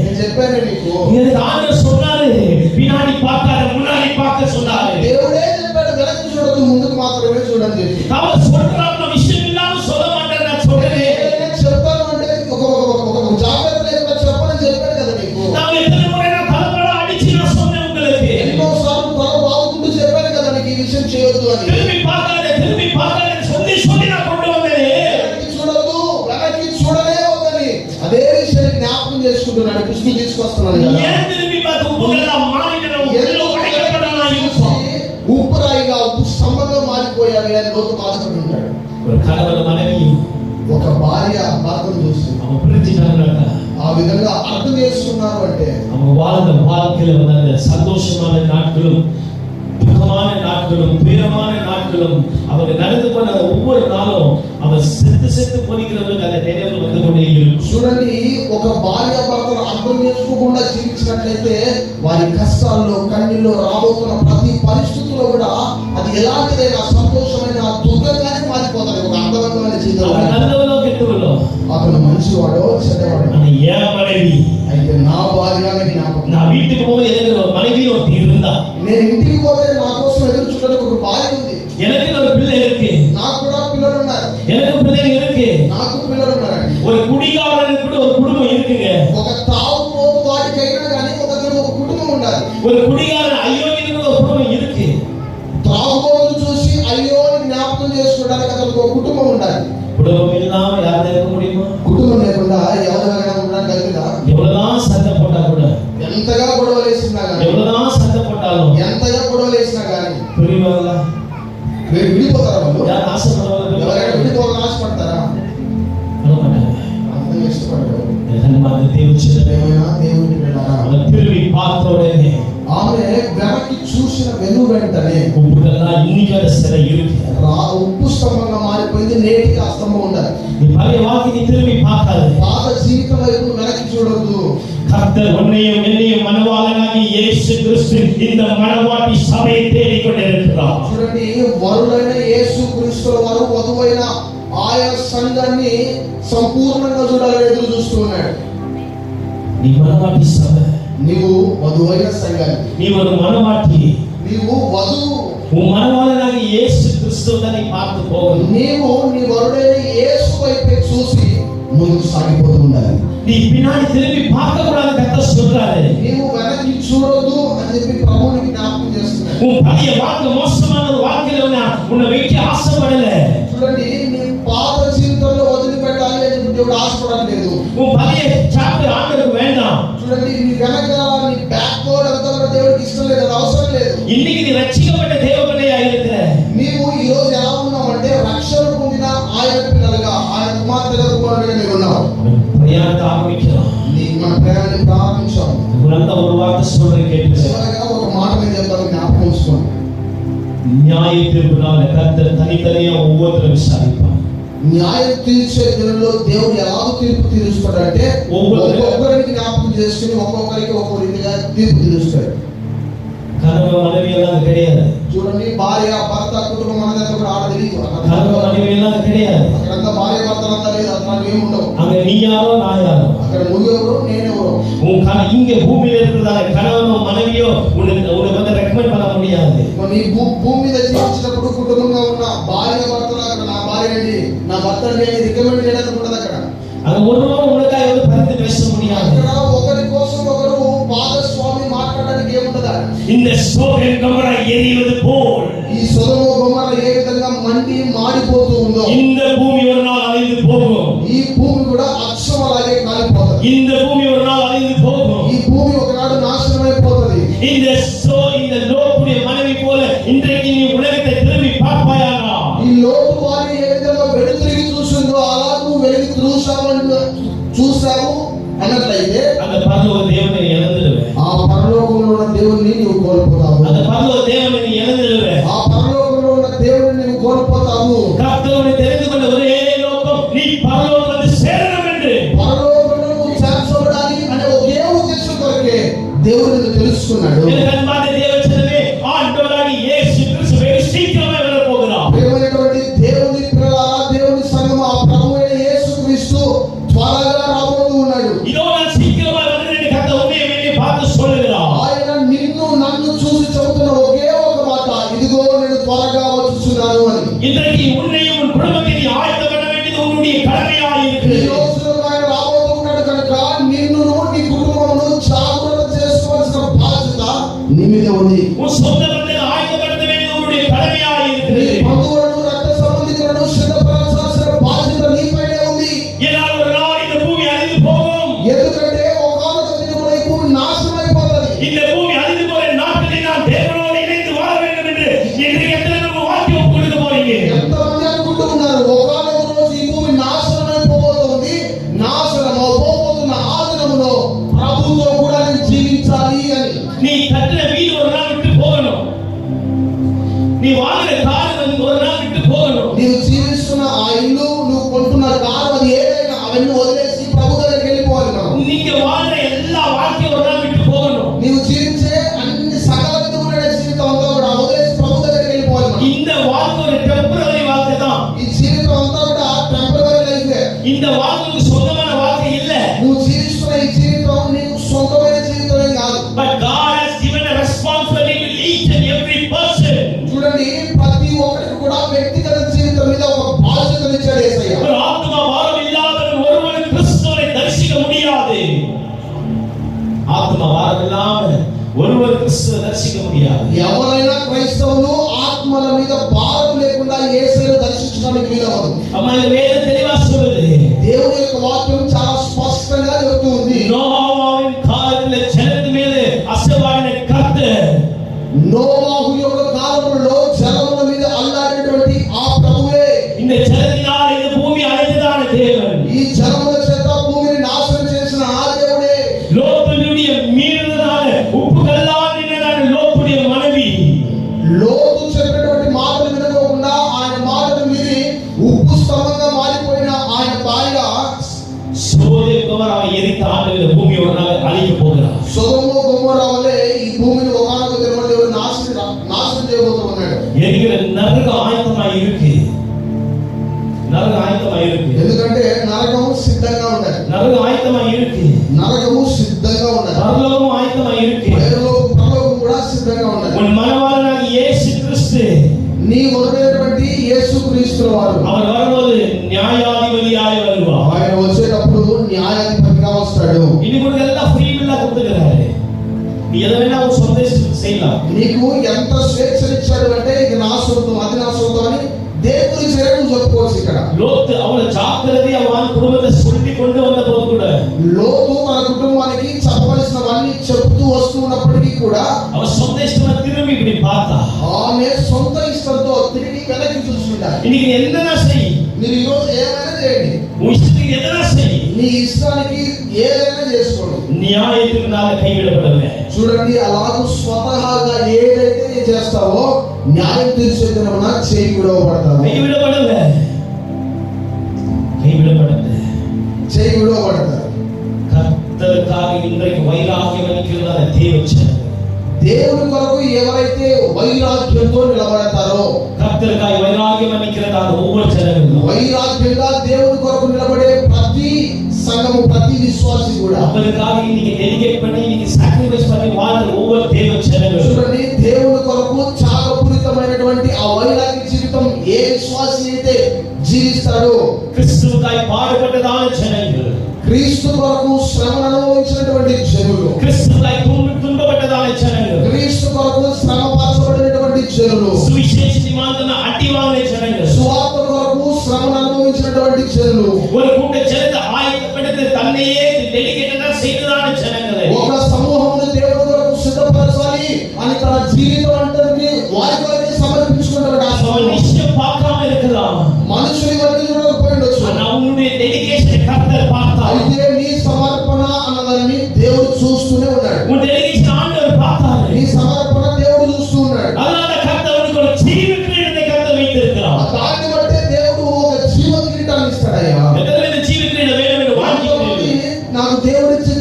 నేను చెప్పాను నీకు, எனக்கு ஆண்டவர் சொன்னாரு பின்னாடி பார்க்காத முன்னாடி பார்க்க சொன்னாரு. దేవుడే చెప్పాడు, వెనక్కి చూడదు ముందుకు మాత్రమే చూడండి చెప్పి. அவன் சொல்றான், விஷயம் இல்லாம சொல்ல மாட்டேன். நான் சொல்றேன், నేను చెప్తాను అంటే ఒక జాగ్రత్త లేకుండా చెప్పని చెప్పాడు కదా నీకు. நான் எத்தனை முறை நான் தலைப்பட அடிச்சு நான் சொன்னேன் உங்களுக்கு. ఎన్నోసార్లు తల బాగుంటూ చెప్పాను కదా నీకు ఈ విషయం చేయొద్దు అని. திரும்பி பார்க்காத சொல்லி சொல்லி நான் கொண்டு வந்தேன். వెనక్కి చూడొద్దు, వెనక్కి చూడలే వద్దని అదే విషయాన్ని జ్ఞాపకం చేసుకుంటున్నాడు, కృష్ణ తీసుకొస్తున్నాడు కదా. ஏன் திரும்பி பார்த்து உப்புகள்லாம் மாறின உள்ள உடைக்கப்படலாம் இருக்கும். ఉప్పురాయిగా ఉప్పు స్తంభంగా మారిపోయావి అని లోతు బాధపడి ఉంటాడు. ஒரு கணவன் மனைவி ఒక భార్య భర్తను చూసి அவன் பிரிஞ்சுட்டாங்க. ఆ విధంగా అర్థం చేసుకున్నారు అంటే அவங்க வாழ்ந்த வாழ்க்கையில வந்து அந்த சந்தோஷமான நாட்களும் துக்கமான நாட்களும் துயரமான நாட்களும் அவங்க நடந்து கொண்ட ஒவ்வொரு நாளும் அவன் செத்து போனிக்கிறவங்களுக்கு அந்த நினைவு வந்து கொண்டே இருக்கும். చూడండి, ఒక భార్య భర్తను అర్థం చేసుకోకుండా జీవించినట్లయితే వారి కష్టాల్లో కన్నీళ్ళు రాబోతున్న ప్రతి పరిస్థితుల్లో కూడా అది ఎలాంటిదైనా సంతోషమైన దుఃఖంగానే మారిపోతాడు. ఒక అర్థవంతమైన జీవితం. நல்லவனோ கெட்டவனோ, అతను మంచివాడో చెడ్డవాడో, ஆனா என் மனைவி, అయితే నా భార్య అని జ్ఞాపకం. நான் வீட்டுக்கு போகும்போது எனக்கு ஒரு மனைவி ஒருத்தி இருந்தா, నేను ఇంటికి పోతే నా కోసం ఎదురు చూడడానికి ఒక భార్య ఉంది. எனக்கு ஒரு பிள்ளை இருக்கு, నాకు కూడా పిల్లలు ఉన్నారు. எனக்கு பிள்ளைங்க இருக்கு. నాకు పిల్లలు ఉన్నారు. ஒரு குடிகாரனுக்கு கூட ஒரு குடும்பம் இருக்குங்க. ఒక తాగుబోతు వాడికైనా కానీ ఒక కుటుంబం ఉండాలి. ஒரு குடிகாரன் அயோக்கியனுக்கு கூட ஒரு குடும்பம் இருக்கு. తాగుబోతు చూసి అయ్యో అని జ్ఞాపకం చేసుకోవడానికి అతనికి ఒక కుటుంబం ఉండాలి. குடும்பம் இல்லாம யாரும் இருக்க முடியுமா? కుటుంబం లేకుండా ఎవరైనా ఉండడానికి అవుతుందా? எவ்வளவுதான் சண்டை போட்டா கூட, ఎంతగా గొడవలు వేసినా కానీ, எவ்வளவுதான் சண்டை போட்டாலும் ఎంతగా గొడవలు వేసినా కానీ புரியுவாங்களா? విడిపోతారా వాళ్ళు? யார் ஆசைப்படுவாங்க? ఎవరైనా విడిపోవాలని ఆశపడతారా? అంతగా ఇష్టపడరు. దేవుని దేవుని బిడ్డలారా, திரும்பி பார்த்த உடனே ఆమె వెనక్కి చూసిన వెంటనే உப்புக்கெல்லாம் இன்னைக்கு அந்த சிலை இருக்கு. ఉప్పు స్తంభంగా మారిపోయింది. నేటికి ఆ స్తంభం ఉండాలి. நீ பழைய வாழ்க்கையை திரும்பி பார்க்காத. పాత జీవితం వైపు వెనక్కి చూడొద్దు. கர்த்தர் உன்னையும் என்னையும் மணவாளனாகி இயேசு கிறிஸ்து இந்த மணவாட்டி சபையை தேடிக்கொண்டிருக்கிறார். చూడండి, వరుడైన యేసు క్రీస్తు వారు వధువైన ఆయా సంఘాన్ని సంపూర్ణంగా చూడాలని ఎదురు చూస్తూ ఉన్నాడు. நீ மணவாட்டி சபை, నీవు వధువైన సంఘాన్ని, நீ ஒரு மணவாட்டி, నీవు వధువు. உன் மணவாளனாகி இயேசு கிறிஸ்துவை நீ பார்த்து போகணும். నీవు నీ వరుడైన యేసు వైపే చూసి ముందుకు సాగిపోతూ ఉండాలి. நீ பின்னாடி திரும்பி பார்க்க கூடாது கர்த்தர் சொல்றாரு. నీవు వెనక్కి చూడొద్దు అని చెప్పి ప్రభువుని జ్ఞాపకం చేస్తున్నాడు. உன் பழைய வாழ்க்கை மோசமான ஒரு வாழ்க்கையில உன்னை வைக்க ஆசைப்படல. చూడండి, నీ పాత జీవితంలో వదిలిపెట్టాలి అని చెప్పి దేవుడు ఆశపడడం లేదు. உன் பழைய சாப்டர் ஆண்டவருக்கு வேண்டாம். చూడండి, నీ వెనకాల నీ బ్యాక్ బోర్డ్ అంతా కూడా దేవుడికి ఇష్టం లేదు, అది అవసరం లేదు. இன்னைக்கு நீ ரட்சிக்கப்பட்ட தேவ பிள்ளையா இருக்கிற. నీవు ఈ రోజు ఎలా ఉన్నావంటే రక్షణ పొందిన ఆయన పిల్లలుగా, ఆయన కుమార్తెగా కుమారుడిగా నీవు ఉన్నావు. ప్రయాణத்தை ఆరంభించాం. మన ప్రయాణాన్ని ప్రారంభించాం. ఇప్పుడంతా ఒక వార్త சொல்றேன் கேட்டு. చివరగా ఒక మాట నేను చెప్తాను, జ్ఞాపకం ఉంచుకోండి. நியாய தீர்ப்பு நாள் கர்த்தர் தனித்தனியா ஒவ்வொருத்தரும் விசாரிப்பார். న్యాయం తీర్చే దినంలో దేవుడు ఎలా తీర్పు తీరుస్తాడంటే ఒక్కొక్కరికి జ్ఞాపకం చేసుకుని ఒక్కొక్కరికి ఒక్కొక్క రీతిగా తీర్పు తీరుస్తాడు. கணவன் மனைவி எல்லாம் கிடையாது. చూడండి, భార్య భర్త కుటుంబం అనేది కూడా ఆడ తెలియదు. கணவன் மனைவி எல்லாம் கிடையாது. అక్కడంతా భార్య భర్తలంతా లేదు, అట్లాంటివి ఏమి ఉండవు. அங்க நீ யாரோ நான் யாரோ, అక్కడ నువ్వెవరు నేనెవరు. இங்க பூமியில இருக்கிறதால கணவனோ மனைவியோ உனக்கு வந்து ரெக்கமெண்ட் பண்ண முடியாது. నీ భూమి మీద జీవించినప్పుడు కుటుంబంగా ఉన్న భార్య భర్తలు అక్కడ నా భార్య అండి, నా భర్త అండి అని రికమెండ్ చేయడానికి ఉండదు. అక్కడ அங்க ஒருவரும் உனக்காக வந்து பரிந்து பேச முடியாது. అక్కడ ఒకరి కోసం ఒకరు భాగస్వామి మాట్లాడడానికి ఏముండదా? இந்த சோதோம் கொமோரா எரிவது போல் ఈ సొదొమ గొమొర్రా ఏ విధంగా మండి మాడిపోతూ ఉందో இந்த பூமி ஒரு நாள் அழிந்து போகும். ఈ భూమి కూడా అక్షం అలాగే కాలిపోతుంది. இந்த பூமி ஒரு நாள் அழிந்து போகும். ఈ భూమి ఒకనాడు నాశనం అయిపోతుంది. இந்த லோத்துடைய மனைவி போல இன்றைக்கு நீ உலகத்தை திரும்பி பார்ப்பாயானா? ఈ లోతు వారి ఏ విధంగా వెలుతిరిగి చూసిందో అలా నువ్వు వెలిగి చూసావు అన్నట్లయితే அந்த பரலோக தேவனை இழந்துடுவே. ఆ పరలోకంలో ఉన్న దేవుణ్ణి నీవు కోల్పోతావు. அந்த பரலோக தேவனை நீ இழந்துடுவே. ఆ పరలోకంలో ఉన్న దేవుణ్ణి నీవు కోల్పోతావు. கர்த்தரை தெரிந்து கொண்ட ஒரே நோக்கம் நீ பரலோகத்தில் சேரணும் என்று. పరలోకంలో నువ్వు చేర్చబడాలి అనే ఒకే ఉద్దేశం కొరకే దేవుడు నిన్ను తెలుసుకున్నాడు. అన్பான தேவச்சனமே, ஆண்டவராகிய இயேசு கிறிஸ்து வெகு சீக்கிரமே வரப்போகிறார். ప్రియమైనటువంటి దేవుని పిల్లలారా, దేవుని సంఘం, ఆ ప్రభువైన యేసు క్రీస్తు త్వరగా రాబోతూ ఉన్నాడు. இதோ நான் சீக்கிரமா வருகிறேன் கர்த்தர் உன்னை என்னை பார்த்து சொல்லுகிறார். ఆయన నిన్ను నన్ను చూసి చెబుతున్న ఒకే ఒక మాట, ఇదిగో నేను త్వరగా వచ్చుచున్నాను అని. இன்றைக்கு உன்னையும் உன் குடும்பத்தையும் ஆயத்தம் பண்ண வேண்டியது உன்னுடைய கடமையாக ఈ இருக்கிறது. రోజులో ఆయన రాబోతూ ఉన్నాడు కనుక నిన్ను నీ కుటుంబమును జాగ్రత్త చేసుకోవాల్సిన బాధ్యత నీ మీద ఉంది. உன் சொந்த பந்தத்தை ஆயத்தப்படுத்த வேண்டியது உன்னுடைய கடமையாக నీ இருக்கிறது. బంధువులను, రక్త సంబంధికులను సిద్ధపరచాల్సిన బాధ్యత నీపైనే ఉంది. ஏனால் ஒரு நாள் இந்த பூமி அழிந்து போகும். ఎందుకంటే ఒకానొక దినమున ఈ భూమి నాశనం అయిపోతుంది. இந்த பூமி அழிந்து போற நாட்களில் நான் தேவனோடு இணைந்து வாழ வேண்டும் என்று இன்றைக்கு எத்தனை பேர் வாக்கி கொடுக்க போறீங்க? ఎంతమంది అనుకుంటూ ఉన్నారు ఒకానొక రోజు ఈ భూమి నాశనం అయిపోబోతుంది, నాశనం అవబోతున్న ఆ దినములో ప్రభువుతో కూడా నేను జీవించాలి అని. நீ கட்டின வீடு ஒரு நாள் விட்டு போகணும். நீ வாங்குற கார் ஒரு நாள் விட்டு போகணும். నీవు జీవిస్తున్న ఆ ఇల్లు, నువ్వు కొంటున్న కారు, అది ఏదైనా అవన్నీ వదిలేసి ప్రభు దగ్గరికి వెళ్ళిపోవాలి. మనం நீங்க வாழ்ற எல்லா வாழ்க்கையும் ஒரு நாள் விட்டு போகணும். నీవు జీవించే అన్ని సకల విధములైన జీవితం అంతా కూడా వదిలేసి ప్రభు దగ్గరికి వెళ్ళిపోవాలి. మనం இந்த வாழ்க்கை ஒரு டெம்பரரி வாழ்க்கை தான். ఈ జీవితం అంతా కూడా టెంపరరీ లైఫే. இந்த வாழ்க்கைக்கு சொந்தமான வாழ்க்கை இல்ல. నువ్వు జీవిస్తున్న ఈ జీవితం నీకు సొంతమైన జీవితమే కాదు. But God has given a responsibility to each and every person. చూడండి, ప్రతి ఒక్కరికి కూడా వ్యక్తిగత జీవితం మీద ఒక బాధ్యతను ఇచ్చాడు యేసయ్య. ஒரு ஆத்மா பாரம் இல்லாதவன் ஒருவனும் கிறிஸ்துவை தரிசிக்க முடியாது. ஆத்மா பாரம் இல்லாம ஒருவர் கிறிஸ்துவை தரிசிக்க முடியாது. ఎవరైనా క్రైస్తవులు ఆత్మల మీద భారం లేకుండా యేసయ్యను దర్శించడానికి వీలవదు. அம்மா இந்த வேதம் தெளிவா சொல்லுது. దేవుని యొక్క యొక్క వాక్యం చాలా స్పష్టంగా చెబుతూ ఉంది. நோவாவின் காலத்திலே ஜலத்தின் மேலே அசைவாடின கர்த்தர், నోవాహు యొక్క కాలంలో జలముల మీద అల్లాడినటువంటి ఆ ప్రభువే, இந்த ஜலத்தினால் இந்த பூமி அழிந்ததான தேவன், ఈ జలముల చేత భూమిని నాశనం చేసిన ఆ దేవుడే, லோத்துடைய மீறுதலான உப்பு கல்லால் நின்றதான லோத்துடைய மனைவி, లోతు చెప్పినటువంటి మాటలు వినకుండా ఆయన మాటలు మీరి ఉప్పు స్తంభంగా మారిపోయిన ఆయన భార్య சோதோம் கொமோரா எரித்த ஆண்டுகள் பூமி ஒரு நாள் அழிய போகிறார். సొదొమ గొమొర్రా వలె ఈ భూమిని ఒకానొక దినమున దేవుడు నాశనం చేయబోతూ ఉన్నాడు. எரிகிற நரகம் ஆயத்தமாய் இருக்கு, நரகம் ஆயத்தமாய் இருக்கு. ఎందుకంటే నరకము సిద్ధంగా ఉన్నది. நரகம் ஆயத்தமாய் இருக்கு, నరకము సిద్ధంగా ఉన్నది. பரலோகம் ஆயத்தமாய் இருக்கு. పరలోకం కూడా సిద్ధంగా ఉన్నది. உன் மனவாளனாகிய இயேசு கிறிஸ்து, నీ వరుడైనటువంటి యేసుక్రీస్తు వారు அவர் வரும்போது நியாயாதிபதியாய் வருவார். ఆయన వచ్చేటప్పుడు న్యాయాధిపతిగా వస్తాడు. இன்னைக்கு உங்களுக்கு எல்லாம் ஃப்ரீ வில்லா கொடுத்துக்கிறாரு, நீ எதை வேணா உன் சொந்த இஷ்டத்துக்கு செய்யலாம். నీకు ఎంత స్వేచ్ఛనిచ్చాడు అంటే ఇది నా సొంతం అది నా సొంతం అని దేవుని చేరే నువ్వు చెప్పుకోవచ్చు. ఇక్కడ லோத்து அவளை ஜாக்கிரதை அவன் குடும்பத்தை சொல்லி கொண்டு வந்த போது கூட, లోతు మన కుటుంబానికి చెప్పవలసినవన్నీ చెప్తూ వస్తూ ఉన్నప్పటికీ కూడా அவன் சொந்த இஷ்டமா திரும்பி இப்படி பார்த்தா, ఆమె సొంత ఇష్టంతో తిరిగి వెనక్కి చూసుకుంటారు. இன்னைக்கு நீ என்னன்னா செய், మీరు ఈరోజు ఏమైనా చేయండి, உன் இஷ்டத்துக்கு எதனா செய், నీ ఇష్టానికి ఏదైనా చేసుకోండి. நியாயத்துக்கு நாள கைவிடப்படவில்லை. చూడండి, అలాగూ స్వతహాగా ఏదైతే చేస్తావో న్యాయం తీర్చే దినమున చేయి విడవబడతావు. கைவிடப்படவில்லை, கைவிடப்படவில்லை. చేయి విడవబడతారు. கர்த்தருக்காக இன்றைக்கு வைராக்கியம் அளிக்கிறதான தேவச்சனம், దేవుని కొరకు ఎవరైతే వైరాగ్యంతో నిలబడతారో, கர்த்தருக்காக வைராக்கியம் அளிக்கிறதான ஒவ்வொரு ஜனங்களும், వైరాగ్యంగా దేవుని కొరకు నిలబడే ప్రతి సంఘము ప్రతి విశ్వాసి కూడా, அவருக்காக இன்னைக்கு டெடிகேட் பண்ணி இன்னைக்கு சாக்ரிஃபைஸ் பண்ணி வாழ்ற ஒவ்வொரு தேவச்சனங்களும், చూడండి, దేవుని కొరకు త్యాగపూరితమైనటువంటి ఆ వైరాగ్య జీవితం ఏ విశ్వాసి అయితే జీవిస్తాడో, கிறிஸ்துவுக்காய் பாடுபட்டதான ஜனங்கள், క్రీస్తు కొరకు శ్రమను అనుభవించినటువంటి జనులు, கிறிஸ்துவுக்காய் துன்பப்பட்டதான ஜனங்கள், క్రీస్తు కొరకు శ్రమ పరచబడినటువంటి జనులు, சுவிசேஷ நிமித்தம் அடி வாங்கின ஜனங்கள், సువార్త కొరకు శ్రమను అనుభవించినటువంటి జనులు, ஒரு கூட்ட ஜனத்தை ஆயத்தப்படுத்தி தன்னையே டெடிகேட்டடா செய்ததான ஜனங்களை, ఒక సమూహమును దేవుని కొరకు సిద్ధపరచాలి అని తన జీవితం అంతటిని వారి కొరకే సమర్పించుకున్నటువంటి ఆ సమూహం மனுஷன் பார்க்காம இருக்கலாம், మనుషుని వరకు చూడకపోయిండొచ్చు. ஆனா அவனுடைய டெடிகேஷன் கர்த்தர் பார்த்தார். అయితే నీ సమర్పణ అన్నదాన్ని దేవుడు చూస్తూనే ఉన్నాడు. உன் டெடிகேஷன் ஆண்டவர் பார்த்தார். నీ సమర్పణ దేవుడు చూస్తూ ఉన్నాడు. அதனால கர்த்தர் உனக்கு ஒரு ஜீவ கிரீடத்தை கர்த்தர் வைத்திருக்கிறார். దాన్ని బట్టే దేవుడు ఒక జీవ కిరీటాన్ని ఇస్తాడయ్యా. எத்தனை பேர் జీవ கிரீடம் வேணும் என்று வாஞ்சிக்கிறீர்கள்? నాకు దేవుడు ఇచ్చే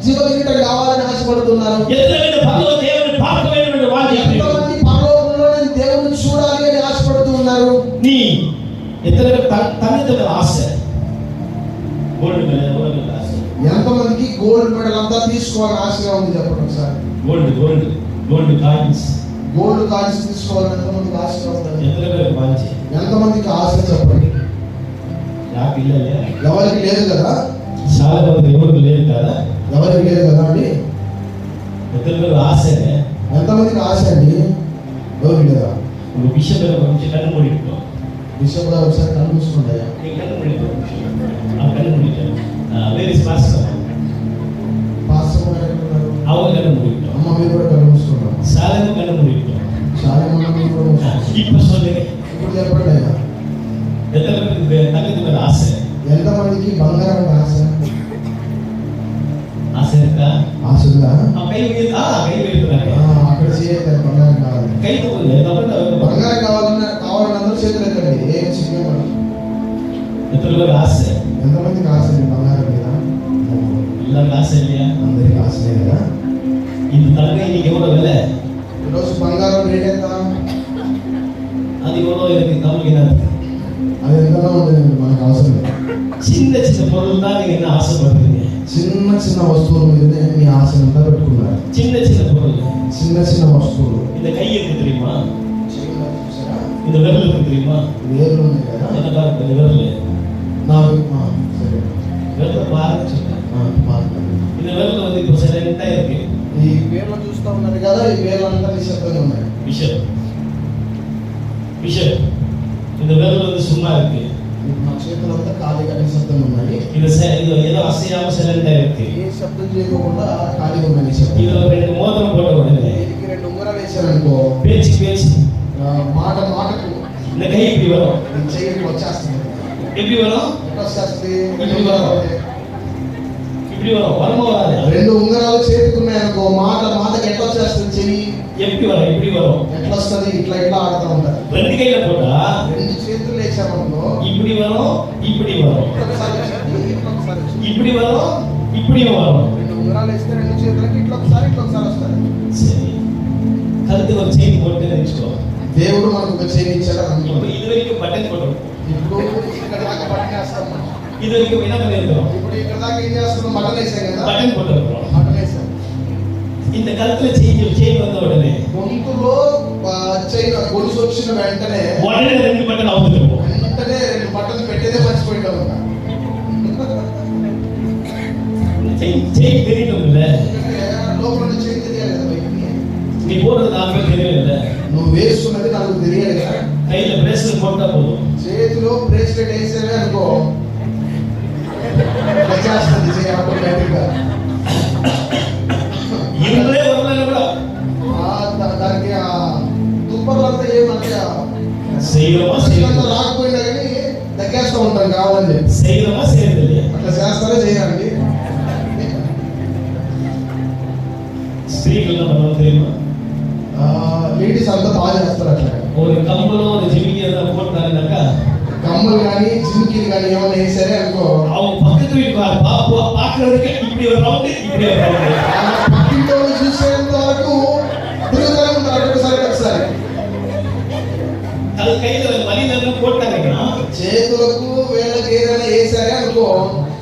జీవ కిరీటం కావాలని ఆశపడుతున్నారు. எத்தனை பேர் பரலோக தேவனை பார்க்க வேண்டும் என்று வாஞ்சிக்கிறீர்கள்? ఎంతమంది పరలోకంలో నేను దేవుడిని చూడాలి అని ఆశపడుతూ ఉన్నారు. நீ எத்தனை பேர் தங்கத்து மேல ஆசை, கோல்டு மேல ஆசை, ఎంతమందికి గోల్డ్ మెడల్ అంతా తీసుకోవాలని ఆశగా ఉంది చెప్పండి ఒకసారి. கோல்டு காயின்ஸ் గోల్డ్ కాయిన్స్ తీసుకోవాలని ఎంతమందికి ఆశగా ఉంది? எத்தனை பேர் வாஞ்சி? ఎంతమందికి ఆశ చెప్పండి. யாருக்கு இல்ல இல்லையா? ఎవరికి లేదు కదా? சாலமோனுக்கு ఎవరికి లేదు కదా? ఎవరికి లేదు కదా అండి? எத்தனை பேர் ஆசை? ఎంతమందికి ఆశ అండి? ఎవరికి లేదా? ஒரு பிஷப் கொஞ்சம் கண்ணு மூடிட்டோம், బిషప్ గారు ఒకసారి కళ్ళు మూసుకుంటాయా? நீ கண்ணு மூடிட்டோம், கண்ணு மூடிட்டோம். Where is pastor? పాస్టర్ గారు ఎక్కడ ఉన్నారు? அவங்க கண்ணு மூடிட்டோம். అమ్మ మీరు కూడా కళ్ళు మూసుకున్నాం. சாலமோன் கண்ணு மூடிட்டோம். చాలా మంది మీరు కూడా మూసుకున్నారు. இப்ப சொல்லுங்க, ఇప్పుడు చెప్పండి అయ్యా, எத்தனை பேருக்கு தங்கத்து மேல ஆசை? ఎంతమందికి బంగారం అంటే ఆశ? ஆசை இருக்கா? ఆశ ఉందా? கை வைக்கிறாங்க, అక్కడ చేయలేదు బంగారం కావాలి. கை தூக்குங்க, బంగారం కావాలని అందరూ చేతులు ఎత్తండి. ఏం సిగ్గు? எத்தனை பேருக்கு ஆசை? ఎంతమందికి ఆశ అండి బంగారం మీద? எல்லாருக்கும் ஆசை இல்லையா? అందరికి ఆశ లేదు కదా? இந்த தங்கம் இன்னைக்கு எவ்வளவு விலை? ఈరోజు బంగారం రేట్ ఎంత? அது எவ்வளவு இருக்கு கவலைக்கு என்ன இருக்கு? అది ఎంతలో ఉంటుంది మనకు అవసరం లేదు. சின்ன சின்ன பொருள் தான் நீங்க என்ன ஆசைப்படுறீங்க? చిన్న చిన్న వస్తువుల మీదనే మీ ఆశనంతా పెట్టుకున్నారు. சின்ன சின்ன பொருள், చిన్న చిన్న వస్తువులు. இந்த கை இருக்கு தெரியுமா? చేతులు చూసారా? இந்த விரல் இருக்கு தெரியுமா? వేర్లు ఉన్నాయి కదా? என்ன பாருங்க, இந்த விரல், నాకు సరే விரல பாருங்க சொல்றேன். இந்த விரல் வந்து இப்போ சைலண்டா இருக்கு. ఈ వేర్లు చూస్తా ఉన్నారు కదా? ఈ వేర్లు అంతా నిశ్శబ్దంగా ఉన్నాయి. விஷயம் இந்த விரல் வந்து சும்மா இருக்கு. నా చేతులంతా ఖాళీగా నిశ్శబ్దంగా ఉన్నాయి. இது ஏதோ அசையாம சைலண்டா இருக்கு. ఏ శబ్దం చేయకుండా ఖాళీగా ఉన్నాయి నిశ్శబ్దం. இதுல ரெண்டு మోதிరం போட்ட உடனே దీనికి 2 ఉంగరాలు వేశారనుకో, பேச்சு మాటకు இந்த கை இப்படி வரும். ఈ చెయ్యి వచ్చేస్తుంది. எப்படி வரும்? ఎట్లా వచ్చేస్తుంది? இப்படி வரும். வரமா வராது. 2 ఉంగరాలు చేతుకున్నాయనుకో, మాటకి ఎట్లా వచ్చేస్తుంది చెయ్యి? எப்படி வரும்? இப்படி வரும். ఎట్లా వస్తుంది? ఇట్లా ఆడుతూ ఉంటారు. ரெண்டு கையில போட்டா 2 చేతులు వేసామనుకో, இப்படி வரும், இப்படி வரும். ఒకసారి వచ్చింది, ఇట్లా ఒకసారి వచ్చింది. இப்படி வரும், இப்படியும் வரும். 2 ఉంగరాలు వేస్తే 2 చేతులకి ఇట్లా ఒకసారి వస్తారు. சரி, கழுத்து ஒரு செயின் போட்டு வச்சுக்கோ. దేవుడు మనకు ఒక చెయ్యి ఇచ్చాడు అనుకో. இப்போ இது வரைக்கும் பட்டன் போட்டோம். ఇప్పుడు ఇక్కడ దాకా బటన్ వేస్తాం మనం. இது வரைக்கும் என்ன பண்ணிருக்கோம்? ఇప్పుడు ఇక్కడ దాకా ఏం చేస్తున్నాం? బటన్ వేసాం కదా, பட்டன் போட்டிருக்கோம். బటన్ వేసాం. இந்த கழுத்துல செயின் வந்த உடனே గొంతులో చైన్ గొలుసు వచ్చిన వెంటనే உடனே 2 பட்டன் அவுத்துருவோம். వెంటనే 2 బటన్లు పెట్టేదే మర్చిపోయింటాం. செயின் தெரியணும் இல்ல, లోపల చైన్ తెలియాలి కదా బయటికి. நீ போடுறது நாமே தெரியல இல்ல. నువ్వు వేసుకున్నది నాకు తెలియాలి కదా. கையில பிரேஸ்லெட் போட்டா போதும். చేతిలో బ్రేస్లెట్ వేసేవే అనుకో, వచ్చేస్తుంది చెయ్యి ఆటోమేటిక్ గా. இவங்களே வரலன்னு கூட దానికి తుప్పర్లంతా ఏమంటే செய்யறோமா రాకపోయినా కానీ దగ్గేస్తూ ఉంటాం కావాలని చెప్పి. செய்யறோமா செய்யறது இல்லையா? అట్లా చేస్తారా చేయాలండి? ஸ்திரீகள் என்ன பண்ணுவாங்க தெரியுமா? లేడీస్ అంతా బాగా చేస్తారు అట్లా. ஒரு கம்பளோ ஒரு ஜிமிக்கி எதாவது போட்டாங்கன்னாக்கா కమ్మలు కానీ జిమ్కీలు కానీ ఏమైనా వేసారే అనుకో, அவங்க பக்கத்து வீட்டுக்கு பாக்குறதுக்கு இப்படி ஒரு ரவுண்டு, இப்படி ஒரு ரவுண்டு. పక్కింట్లో చూసేంత వరకు తిరుగుతూనే ఉంటారు ఒకసారి. அது கையில வலியில போட்டாங்கன்னா చేతులకు వేళ్ళకి ఏదైనా వేసారే అనుకో,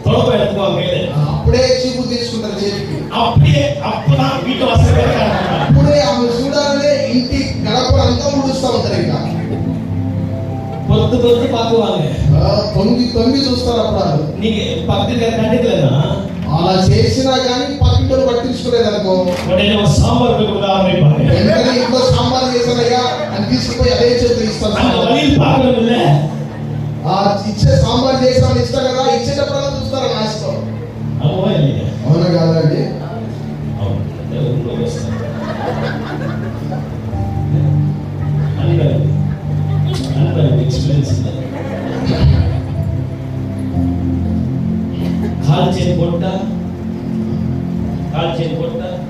தொடப்ப எடுத்துக்குவாங்க கையில. అప్పుడే చీపు తీసుకుంటారు చేతికి. அப்படியே அப்பதான் வீட்டு வாசல் అప్పుడే ఆమె చూడాలనే ఇంటి గడపడంతా ముడుస్తూ ఉంటారు. ఇంకా பொறுத்து பாக்குவாங்க. తొంగి చూస్తారు. అప్పుడు நீங்க பக்கத்துல கண்டுக்கலன்னா అలా చేసినా కానీ పక్కింటోళ్ళు పట్టించుకోలేదు అనుకో, உடனே ஒரு சாம்பார் கொடுக்க ஆரம்பிப்பாங்க. వెంటనే ఇంట్లో సాంబార్ చేశానయ్యా అని తీసుకుపోయి అదే చేతులు அந்த ఇస్తారు. வழியில் பார்க்கணும் இல்ல, ఇచ్చే సాంబార్ చేసామని ఇస్తాం కదా, ఇచ్చేటప్పుడల్లా చూస్తారు నాశనం. ஆமா இல்லையா? అవునా కాదండి? எக்ஸ்பீரியன்ஸ் இல்லை. கால் செயின் போட்டா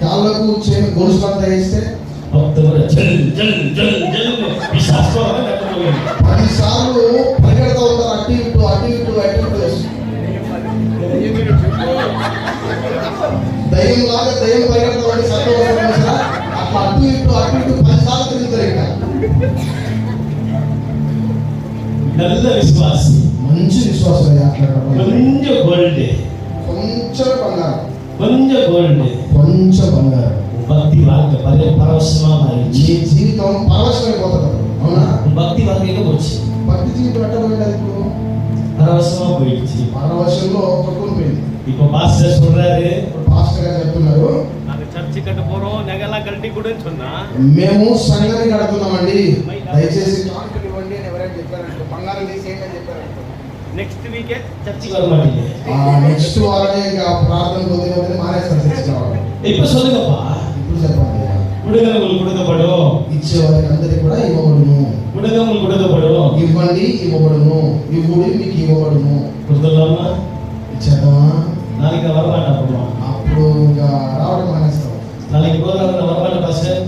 కాళ్ళకు గొలుసులంతా వేస్తే 10 సార్లు పరిగెడతా ఉంటారు. అటు ఇటు దయ్యం లాగా దయ్యం పరిగెడతా ఉంటే సత్యం అట్లా అటు ఇటు 10 సార్లు తిరుగుతారు. ఇంకా நல்ல விசுவாசி, మంచి విశ్వాసం. கொஞ்சம் கோல்டு, కొంచెం బంగారం. பக்தி வாழ்க்கை பரவசமா மாறிடுச்சு. నీ జీవితం పరవశమైపోతుంది. అవునా? பக்தி வாழ்க்கைக்கு போச்சு, భక్తి జీవితం ఎట్లా పోయింది? ఇప్పుడు பரவசமா போயிடுச்சு. పరవశంలో కొట్టుకుని పోయింది. இப்போ பாஸ்டர் சொல்றாரு, పాస్టర్ గారు చెప్తున్నారు, நாங்க சர்ச் கட்ட போறோம், நகைலாம் கழட்டி கொடுன்னு சொன்னா మేము సంఘాన్ని కడుతున్నామండి, దయచేసి కానుకలు ఇవ్వండి అని ఎవరైనా చెప్పారంటే, బంగారం తీసేయండి అని చెప్పారంటే, నెక్స్ట్ వీకే చర్చికి வர மாட்டீங்க. నెక్స్ట్ వారనే ఇంకా ప్రార్థన కొద్దిగా మానేస్తారు చర్చికి రావడం. இப்ப சொல்லுங்கப்பா, ఇప్పుడు చెప్పండి. விடுதலை உங்களுக்கு கொடுக்கப்படும், ఇచ్చే వారికి అందరికి కూడా ఇవ్వబడును. விடுதலை உங்களுக்கு கொடுக்கப்படும். ఇవ్వండి ఇవ్వబడును, ఇవ్వుడి మీకు ఇవ్వబడును. கொடுத்துடலாமா? ఇచ్చేద్దామా? நாளைக்கு வரமாட்டோம். అప్పుడు ఇంకా రావడం మానేస్తాం. நாளைக்கு ப்ரோக்ராம் வரமாட்டேன் பாஸ்டர்.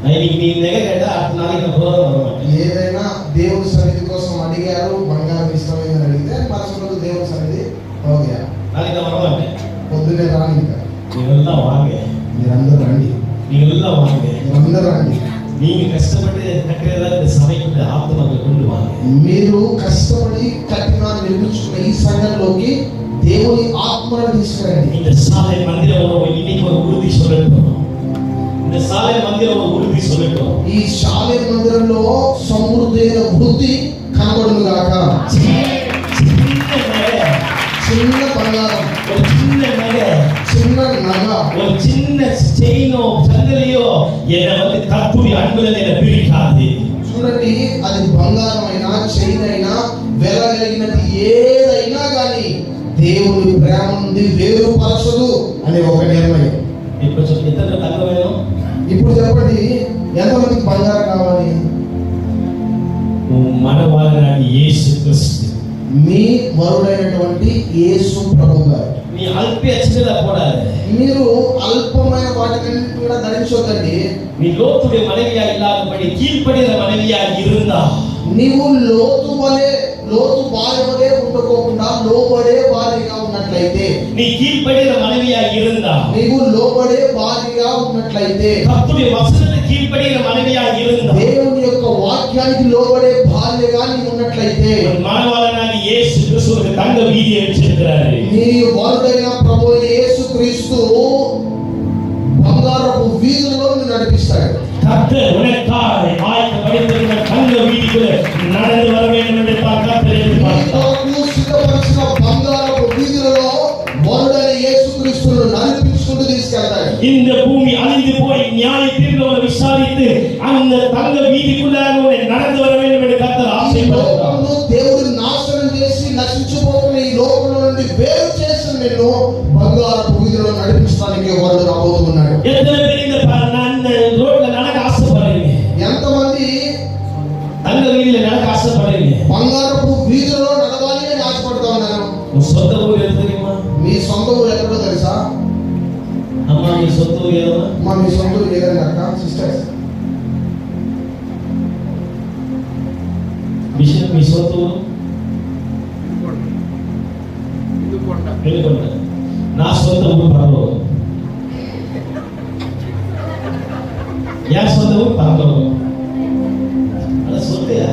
இன்னைக்கு நீ நகை கேட்டா அடுத்த நாளைக்கு ப்ரோக்ராம் வரமாட்டேன். ఏదైనా దేవుడి సన్నిధి కోసం అడిగారు, బంగారం ఇష్టమైందని అడిగితే మరుసటి దేవుడి సన్నిధి ఓకే, நாளைக்கு நான் வரமாட்டேன். పొద్దున్నే రాని. ఇంకా நீங்கெல்லாம் வாங்க, మీరందరూ రండి, நீங்கெல்லாம் வாங்க. మీరందరూ రండి. நீங்க கஷ்டப்பட்டு கட்டுறதா இந்த சபைக்கு ஆத்மாக்களை கொண்டு வாங்க. మీరు కష్టపడి కట్టిన నిర్మించుకున్న ఈ సంఘంలోకి దేవుని ఆత్మను తీసుకురండి. இந்த சாலை மந்திரம் இன்னைக்கு ஒரு உறுதி சொல்லட்டும். இந்த சாலை மந்திரம் ஒரு உறுதி சொல்லட்டும். ఈ శాలే మందిరంలో సమృద్ధైన వృద్ధి కనబడును గాక. చిన్న బంగారం, ஒரு சின்ன நகை, చిన్న నగ, ஒரு சின்ன செயினோ சங்கிலியோ என்னை கர்த்தருடைய அன்புல என்னை பிரிக்காது. చూడండి, అది బంగారం అయినా చైన్ అయినా వెలగలిగినది ఏదైనా కానీ దేవుని ప్రేమ నుండి వేరుపరచదు అనే ఒక నిర్ణయం. ఇప్పుడు ఇతరుల తగ్గవేమో. ఇప్పుడు చెప్పండి, ఎంతమందికి బంగారం కావాలి? మన వాళ్ళని యేసు క్రీస్తు, మీ వరుడైనటువంటి యేసు ప్రభు గారు. நீ அல்பிய சின்னதா போடாத. మీరు అల్పమైన వాటిని కూడా ధరించొద్దండి. நீ லோத்துடைய மனைவியா இல்லாதபடி கீழ்ப்படிகிற மனைவியா இருந்தா, నీవు లోతు భార్య వలె ఉండకోకుండా లోబడే భార్యగా ఉన్నట్లయితే, நீ கீழ்ப்படிகிற மனைவியா இருந்தா, నీవు లోబడే భార్యగా ఉన్నట్లయితే, கர்த்தருடைய வசனத்துக்கு கீழ்ப்படிகிற மனைவியா இருந்தா, దేవుని యొక్క వాక్యానికి లోబడే భార్యగా నీవు ఉన్నట్లయితే, மணவாளனாகிய இயேசு கிறிஸ்துவுக்கு தங்க வீதியை வச்சிருக்கிறாரு. నీ వరుడైన ప్రభువైన యేసుక్రీస్తు బంగారపు వీధుల్లో నిన్ను నడిపిస్తాడు. கர்த்தர் உனக்காக ஆயத்தப்படுத்தியிருக்கிற தங்க வீதிக்குள்ள நடந்து வர வேண்டும் என்று கர்த்தர் எதிர்பார்க்கிறார். నీకు సిద్ధపరిచిన బంగారపు వీధులలో వరుడైన యేసుక్రీస్తును నడిపించుకుంటూ తీసుకెళ్తాడు. இந்த பூமி அழிந்து போய் நியாய தீர்ப்புகளை விசாரித்து அந்த தங்க வீதிக்குள்ளாக நடந்து வர வேண்டும் என்று கர்த்தர் ஆசைப்படுகிறார். దేవుడు నాశనం చేసి నశించిపోతున్న ఈ లోకంలో నుండి వేరు చేసిన నిన్ను బంగారపు వీధిలో నడిపించడానికి వరుడు రాబోతున్నాడు. எத்தனை பேர் இந்த ரோட்ல நடக்க ஆசைப்படுறீங்க? ఎంతమంది தங்க வீதியில நடக்க ஆசைப்படுறீங்க? బంగారపు వీధిలో నడవాలి అని ఆశపడతా ఉన్నారు. உன் சொந்த ஊர் எது தெரியுமா? మీ సొంత ఊరు ఎక్కడో తెలుసా? అమ్మా మీ సొంత ఊరు ఏదో? మీ సొంత ఊరు ఏదైనా అక్క సిస్టర్స్? బిషప్ మీ సొంత ఊరు? వెలుగొండ. నా సొంత ఊరు పరలోకం. యార్ సొంత ఊరు పరలోకం. అలా సొంతయా?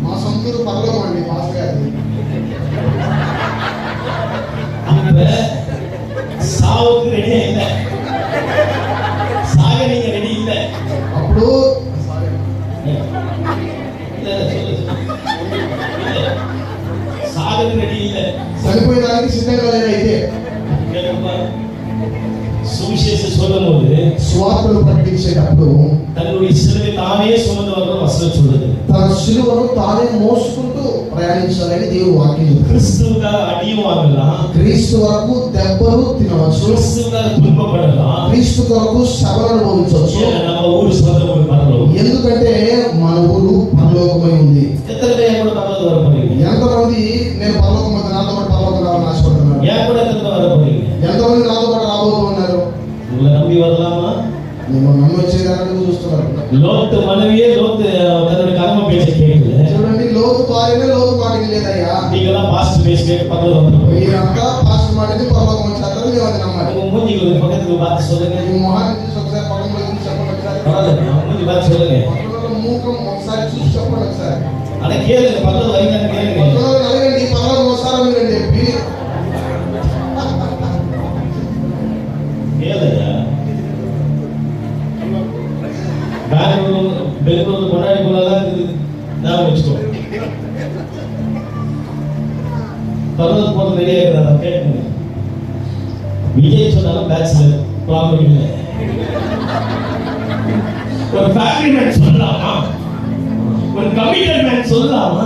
మా సొంత ఊరు పరలోకం అండి మాస్టర్ గారి. அப்ப சாவுக்கு ரெடி இல்ல, சாக நீங்க ரெடி இல்ல. అప్పుడు சாகக்கு ரெடி இல்ல, చనిపోయడానికి సిద్ధంగా లేదైతే சுவிசேஷம் சொல்லும்போது స్వార్థను ప్రకటించేటప్పుడు தன்னுடைய சிலுவை தானே சுமந்து வர வசனம் சொல்லுது. తన సిలువను తానే మోసుకుంటూ ప్రయాణించాలని దేవుడు వాక్యం చెప్తాడు. கிறிஸ்துவுக்காக அடியும் வாங்கலாம், క్రీస్తు వరకు దెబ్బలు తినవచ్చు, கிறிஸ்துவுக்காக துன்பப்படலாம். క్రీస్తు కొరకు శ్రమలను అనుభవించవచ్చు. நம்ம ஊரு சொந்த ஊரு பரலோகம். ఎందుకంటే మన ఊరు పరలోకమై ఉంది. எத்தனை பேர் கூட பரலோகம் வர போறீங்க? ఎంతమంది నేను పరలోకం వద్ద నాతో పాటు పరలోకం రావాలని ఆశపడుతున్నారు? ஏன் கூட எத்தனை வர போறீங்க? ఎంతమంది నాతో పాటు రాబోతున్నారు? உங்களை நம்பி வரலாமா? మేము నన్ను వచ్చేదాన్ని చూస్తున్నారు. லோத்து மனைவியே லோத்து தன்னுடைய கர்ம பேச்ச கேட்கல. చూడండి, లోతు భార్యనే లోతు మాటకి లేదయ్యా. நீங்களாம் பாஸ்ட் பேச கேட்டு பரலோகம் வந்துருப்பீங்க. మీరంతా పాస్టర్ మాటని పరలోకం వచ్చేస్తారు. మేము అది నమ్మాలి. உங்க மூஞ்சி கொஞ்சம் பக்கத்துக்கு பார்த்து சொல்லுங்க. మీ మొహాన్ని చూసి ఒకసారి పక్కన చూసి చెప్పండి ఒకసారి. பரவாயில்ல, மூஞ்சி பார்த்து சொல்லுங்க. పక్కన మూకం ఒకసారి చూసి చెప్పండి ఒకసారి. அதை கேளுங்க, பரலோகம் வரீங்கன்னு கேளுங்க. పక్కన అడగండి, పరలోకం వస్తారా మీరని చెప్పి. கேளுங்க. பெங்களூர் கொண்டாடி போலதான் இருக்குது. நான் வச்சுக்கோ பரலோகம் போல ரெடியா இருக்கிறதா கேட்குங்க. விஜய் சொன்னாலும் பேச்சுலர் ப்ராப்ளம் இல்லை. ஒரு ஃபேமிலி மேன் சொல்லலாமா? ஒரு கமிட்டட் மேன் சொல்லலாமா?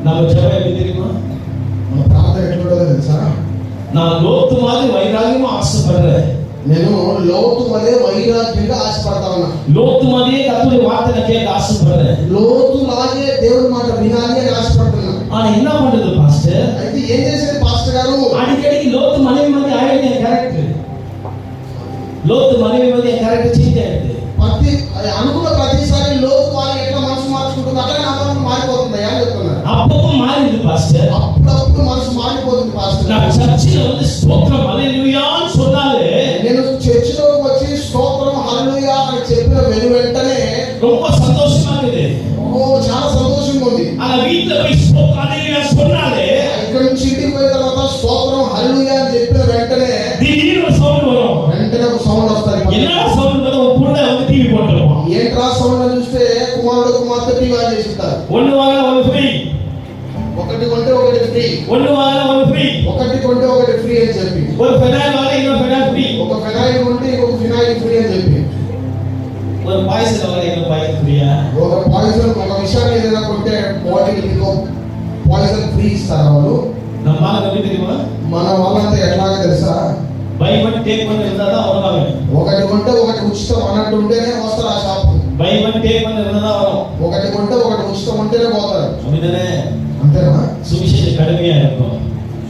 நம்ம ஜெபம் எப்படி தெரியுமா? మన ప్రార్థన ఎట్లుంటుందో తెలుసా? நான் லோத்து மாதிரி வைராகியமா ஆசைப்படுறேன். నేను లోతు వలె వైరాగ్యంగా ఆశపడతా ఉన్నా. லோத்து மாதிரியே கர்த்தருடைய வார்த்தையை கேட்க ஆசைப்படுறேன். లోతు లాగే దేవుడి మాట వినాలి అని ఆశపడుతున్నా. ஆனா என்ன பண்றது பாஸ்டர்? అయితే ఏం చేసేది పాస్టర్ గారు? அடிக்கடி லோத்து மனைவி மாதிரி ஆயிடுது என் கேரக்டர். லோத்து மனைவி மாதிரி என் கேரக்டர் சேஞ்ச் ஆயிடுது. అనుకున్న ప్రతిసారి లోతు వాళ్ళు ఎట్లా మనసు మార్చుకుంటుంది అట్లా నా మనసు మారిపోతుంది అని చెప్తున్నారు. அப்பவும் மாறிடுது பாஸ்டర్. అప్పుడప్పుడు మనసు మారిపోతుంది పాస్టర్. நான் சர்ச்சில் வந்து ஸ்தோத்திரம் ஹல்லேலூயான்னு சொன்னாலே, నేను చర్చిలోకి వచ్చి స్తోత్రం హల్లెలూయా అని చెప్పిన వెంటనే ரொம்ப சந்தோஷமா இருக்குது. చాలా సంతోషంగా ఉంది. ஆனா வீட்ல போய் ஸ்தோத்திரம் ஹல்லேலூயா சொன்னாலே, ఇక్కడ నుంచి ఇంటికి పోయిన తర్వాత స్తోత్రం హల్లెలూయా అని చెప్పిన వెంటనే திடீர்னு ஒரு சவுண்ட் வரும். వెంటనే ఒక సౌండ్ వస్తుంది. என்ன సౌండ్ வந்து ஒரு புள்ள வந்து டிவி போட்டுருப்பான். ఏంట్రా సౌండ్ అని చూస్తే కుమారుడు కుమార్తె టీవీ ఆన్ చేసి ఉంటారు. ஒன்னு வாங்க ஒன்னு ஃப்ரீ, ఒకటి కొంటే ఒకటి ఫ్రీ, ஒன்னு வாங்க ஒன்னு ஃப்రీ, ఒకటి కొంటే ఒకటి ఫ్రీ అని చెప్పి, ஒரு ஃபெனாயில் வாங்க இன்னொரு ஃபெனாயில் ஃப்ரீ, ఒక ఫినాయిల్ కొంటే ఇంకొక ఫినాయిల్ ఫ్రీ అని చెప్పి, ஒரு ஒரு பாய்சன் வர என்ன பாய்சன் ஃப்ரீயா? ఒక పాయిజన్ ఒక విషయాన్ని ఏదైనా కొంటే బాటిల్ మీకు పాయిజన్ ఫ్రీ ఇస్తారు వాళ్ళు. நம்மால எப்படி தெரியுமா? మన వాళ్ళంతా ఎట్లాగా తెలుసా? బై వన్ టేక్ వన్ இருந்தாதான் வருவாங்க. ఒకటి కొంటే ఒకటి ఉచితం అన్నట్టు ఉంటేనే వస్తారు ఆ shop. By one take one இருந்தாதான் வரும். ఒకటి కొంటే ఒకటి ఉచితం ఉంటేనే పోతారు. அப்படிதானே? అంతేనా? சுவிசேஷ கடுமையா இருக்கும்.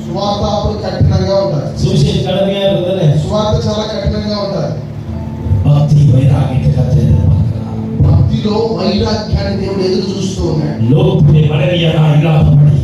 సువార్త అప్పుడు కఠినంగా ఉంటుంది. சுவிசேஷ கடுமையா இருக்குதானே? సువార్త చాలా కఠినంగా ఉంటుంది. భక్తి వైరాగ్యత కథలు பார்க்கலாம். భక్తిలో వైరాగ్యాన్ని దేవుడు ఎదురు చూస్తూ ఉన్నాడు. లోతుని మనవియనా ఇలాపడి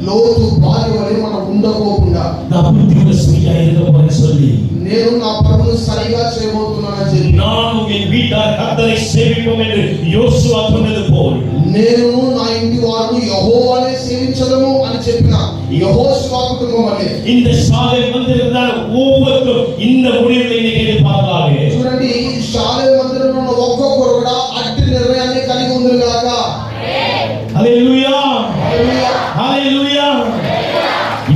లోతు భార్య వలె మనం ఉండకోకుండా నా బుద్ధిని సరిగా ఎదుర్కోవాలని சொல்லி నేను నా ప్రభువును సరిగా చేయబోతున్నానని చెప్పి நான் என் வீட்டார் கர்த்தரை சேவிப்போம் என்று யோசுவா சொன்னது போல் నేను నా ఇంటి వారు యెహోవానే సేవించదము అని చెప్పిన యెహోషువ కుటుంబం వలె இந்த சாலை வந்திருந்தால் ஒவ்வொருத்தரும் இந்த முடிவுகளை இன்னைக்கு எதிர்பார்க்கிறாங்க. చూడండి శాలే మందిరంలో ఉన్న ఒక్కొక్కరు కూడా అట్టి నిర్ణయాన్ని కలిగి ఉంది గాక. హల్లెలూయా హల్లెలూయా హల్లెలూయా.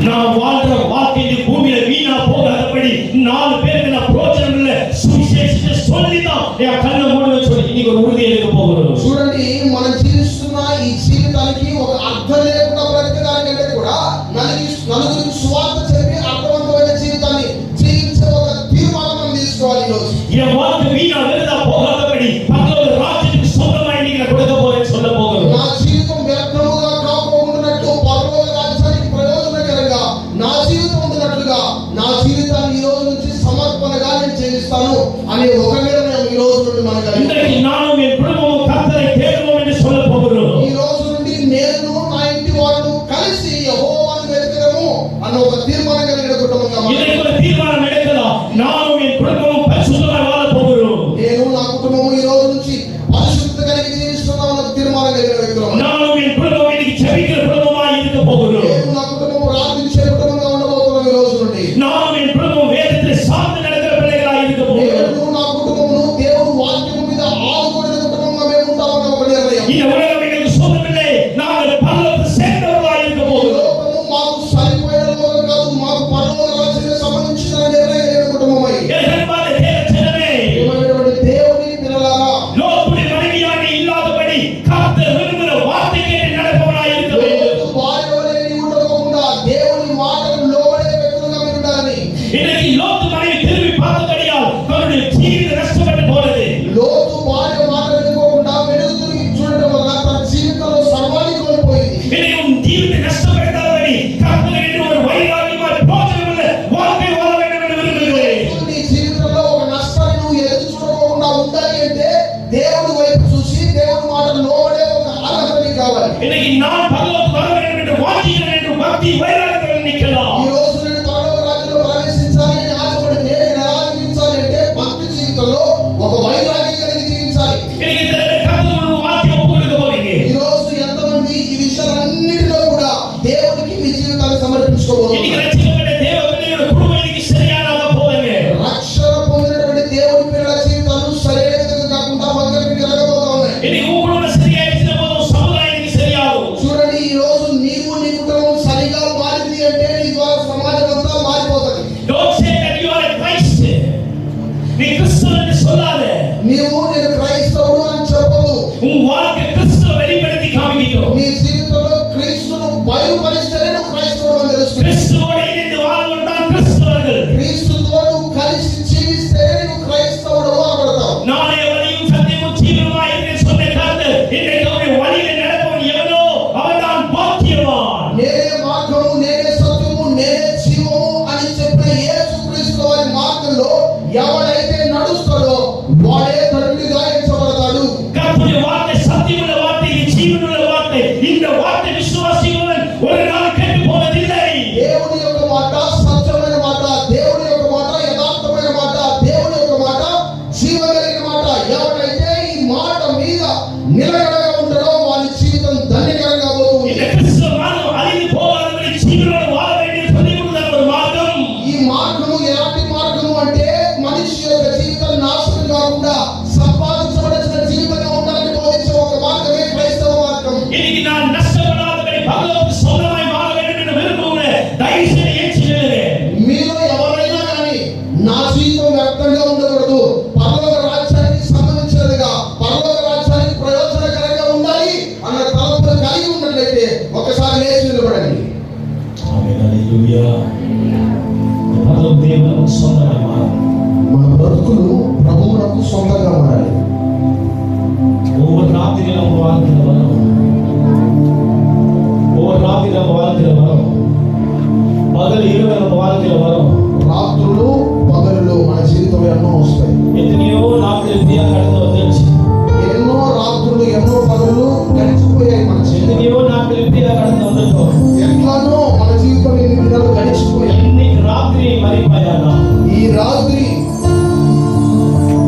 நான் வாழ்ற வாழ்க்கை இந்த பூமியில வீணா போகாதபடி 4 பேருக்கு நான் பிரோஜனம் இல்ல சுவிசேஷத்தை சொல்லிதான் என் கண்ணை மூடுவேன்னு சொல்லி இன்னைக்கு ஒரு உறுதி எடுக்க போகிறோம். చూడండి మనం జీవిస్తున్న ఈ జీవితానికి ఒక అర్థం లేకుండా బ్రతకడానికంటే కూడా నలుగురికి సువార్త చెప్పి అర్థవంతమైన జీవితాన్ని జీవించే ఒక తీర్మానం మనం తీసుకోవాలి ఈరోజు. என் வாழ்க்கை வீணா விருதா போகாதபடி பரலோக ராஜ்யத்துக்கு சொந்தமா இன்னைக்கு நான் கொடுக்க போறேன்னு சொல்ல போகிறோம். నా జీవితం వ్యర్థముగా కాకపోకుండానట్లు పరలోక రాజ్యానికి ప్రయోజనకరంగా నా జీవితం ఉండినట్లుగా నా జీవితాన్ని ఈ రోజు నుంచి సమర్పణగా నేను చేయిస్తాను అనే ఒక నిర్ణయం ఈ రోజు నుండి మనకు இன்றைக்கு நானும் என் குடும்பமும் கர்த்தரை தேடுவோம் என்று சொல்ல போகிறோம். ఈ రోజు నుండి నేను నా ఇంటి వాళ్ళు కలిసి యెహోవాను వెతుకుదాము అన్న ఒక తీర్మానం కలిగిన కుటుంబంగా இன்னைக்கு ஒரு தீர்மானம் எடுக்கலாம். நானும் என் குடும்பமும் பரிசுத்தமாய் வாழ போகிறோம். నేను నా కుటుంబము ఈ రోజు నుంచి పరిశుద్ధత కలిగి జీవిస్తున్నాం అన్న తీర్మానం కలిగిన వ్యక్తులం. நானும் என் குடும்பம் இன்னைக்கு ஜெபிக்கிற குடும்பமாய் இருக்க போகிறோம். నేను నా కుటుంబం ప్రార్థించే కుటుంబంగా ఉండబోతున్నాం ఈ రోజు నుండి. நானும் என் குடும்பம் வேதத்தை சார்ந்து நடக்கிற பிள்ளைகளாய் இருக்க போகிறோம். నేను నా కుటుంబమును దేవుని వాక్యము మీద ఆనుకునే కుటుంబంగా మేము ఉంటామన్న ఒక నిర్ణయం. இந்த உலகம் எங்களுக்கு சொந்தமில்லை. நாங்கள் பரலோகத்தை சேர்ந்தவர்களாய் இருக்க ఈ போகிறோம். లోకము మాకు సరిపోయిన లోకం కాదు, మాకు పరలోక రాజ్యానికి సంబంధించిన నిర్ణయం కలిగిన కుటుంబమై எதிர்பார்த்த தேவச்சனமே, ఏమైనటువంటి దేవుని పిల్లలారా, லோத்துடைய மனைவியாக இல்லாதபடி கர்த்தர் விரும்புகிற வார்த்தை கேட்டு நடப்பவனாய் இருக்க வேண்டும். లోతు భార్య వలె నీవు ఉండకుండా దేవుని మాటకు లోబడే వ్యక్తులుగా మీరు ఉండాలని. இன்னைக்கு லோத்து மனைவி திரும்பி பார்த்தபடியால் தன்னுடைய ஜீவிతం நஷ்டப்பட்டு போனது. లోతు భార్య మాట వినుకోకుండా వెనుక తిరిగి చూడడం వల్ల తన జీవితంలో సర్వాన్ని కోల్పోయింది. இன்னைக்கு உன் ஜீவித்தை நஷ்டப்படுத்தாதபடி கர்த்தர் என்று ஒரு வைராகியமாய் பிரோஜனமுள்ள வாழ்க்கை வாழ வேண்டும் என்று விரும்புகிறேன். నీ జీవితంలో ఒక నష్టాన్ని నువ్వు ఎదురు చూడకుండా ఉండాలి అంటే దేవుడి వైపు చూసి దేవుడి మాటకు లోబడే ఒక అర్హత నీకు కావాలి. இன்னைக்கு நான் பரலோகம் வர வேண்டும் என்று வாஞ்சிக்கிறேன் என்று பக்தி வைராகியம் நிற்கலாம். ఈ రోజు నేను పరలోక రాజ్యంలో ప్రవేశించాలి అని ఆశపడితే నేను ఎలా జీవించాలి అంటే భక్తి జీవితంలో ఒక వైరాగ్యం కలిగి జీవించాలి. இன்னைக்கு இந்த கர்த்தர் ஒரு வார்த்தை ஒப்பு கொடுக்க போறீங்க. ఈ రోజు ఎంతమంది ఈ విషయాలన్నిటిలో కూడా దేవుడికి మీ జీవితాన్ని సమర్పించుకోబోతున్నారు. இன்னைக்கு ரட்சிக்கப்பட்ட தேவ பிள்ளையோட குடும்பம் இன்னைக்கு சரியானதா போகுங்க. రక్షణ పొందినటువంటి దేవుడి పిల్లల జీవితాలు సరైన విధంగా కాకుండా వంకరకి జరగబోతా ఉన్నాయి. இன்னைக்கு உன் குடும்பம் சரியாயிடுச்சுன்னா போதும், சமுதாயம் இன்னைக்கு சரியாகும். చూడండి, ఈ రోజు నీవు నీ కుటుంబం సరిగా మారింది అంటే నీ ద్వారా సమాజం అంతా మారిపోతుంది. Don't say that you are a Christ. நீ கிறிஸ்தவன் என்று சொல்லாத. నీవు నేను క్రైస్తవుడు అని చెప్పదు. உன் வாழ்க்கை கிறிஸ்துவை வெளிப்படுத்தி காமிக்கணும். నీ జీవితంలో క్రీస్తును బయలుపరిస్తేనే నువ్వు క్రైస్తవుడు అని తెలుస్తుంది. கிறிஸ்துவோடு இணைந்து வாழ்வோம் தான் கிறிஸ்தவர்கள். క్రీస్తుతో నువ్వు కలిసి జీవిస్తేనే నువ్వు క్రైస్తవుడు అనబడతావు. நானே வழியும் சத்தியமும் ஜீவனுமாய் இருக்கிறேன் சொன்ன கர்த்தர் இன்றைக்கு அவருடைய வழியிலே நடப்பவன் எவனோ அவன்தான் பாக்கியவான். నేనే మార్గము, నేనే సత్యము, నేనే జీవము అని చెప్పిన యేసుక్రీస్తు వారి మార్గంలో ఎవడైతే నడుస్తాడో వాడే ధన్యుడిగా ఎంచబడతాడు. கர்த்தருடைய வார்த்தை சத்தியமுள்ள வார்த்தை, ஜீவனுள்ள வார்த்தை. இந்த வார்த்தை விசுவாசிகளுடன் ஒரு நாள் கெட்டு போவதில்லை. దేవుని యొక్క మాట సత్యమైన మాట, దేవుని యొక్క మాట యథార్థమైన మాట, దేవుని యొక్క మాట జీవం కలిగిన మాట. ఎవరైతే ఈ మాట మీద నిలకడగా ఉంటాడో వారి జీవితం ధన్యకరంగా పోతుంది. இந்த கிறிஸ்துவ மார்க்கம் அழிந்து போகாதபடி ஜீவனுள்ள నిలబడండి. ఆమేన్. హల్లెలూయా. పరలోక దేవునికి సొంతమైన మారాలి. మన బ్రతుకులు ప్రభువునకు సొంతంగా మారాలి. ஒவ்வொரு ராத்திரி நம்ம வாழ்க்கையில வரும். ஒவ்வொரு ராத்திரி நம்ம வாழ்க்கையில வரும். பகல் இரவு நம்ம வாழ்க்கையில வரும். రాత్రులు పగలు మన జీవితంలో ఎన్నో వస్తాయి. எத்தனையோ நாட்கள் இப்படியா கடந்து வந்துருச்சு. ఎన్నో రాత్రులు ఎన్నో పగలు గడిచిపోయాయి మన జీవితంలో. எத்தனையோ நாட்கள் இப்படியா கடந்து வந்துட்டோம். ఎట్లానో మన జీవితంలో ఎన్ని దినాలు గడిచిపోయాయి. இன்னைக்கு ராத்திரி மறிப்பாயானா? ఈ రాత్రి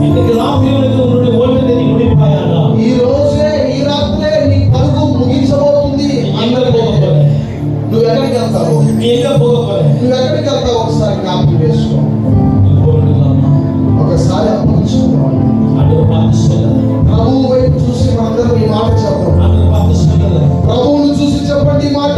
இன்னைக்கு ராத்திரி உன்னுடைய ஓட்டத்தை நீ முடிப்பாயானா? ఈ రోజే ఈ రాత్రే నీ పరుగు ముగించబోతుంది. எங்க போக போற? నువ్వు ఎక్కడికి వెళ్తావు? நீ எங்க போக போற? నువ్వు ఎక్కడికి వెళ్తావు? ఒకసారి జ్ఞాపకం చేసుకో. ఒకసారి అప్పగించుకోవాలి. ஆண்டவர் பார்த்து சொல்லுங்க. ప్రభువు వైపు చూసి మనందరం ఈ మాట చెప్తాం. ஆண்டவர் பார்த்து சொல்லுங்க. ప్రభువును చూసి చెప్పండి ఈ మాట.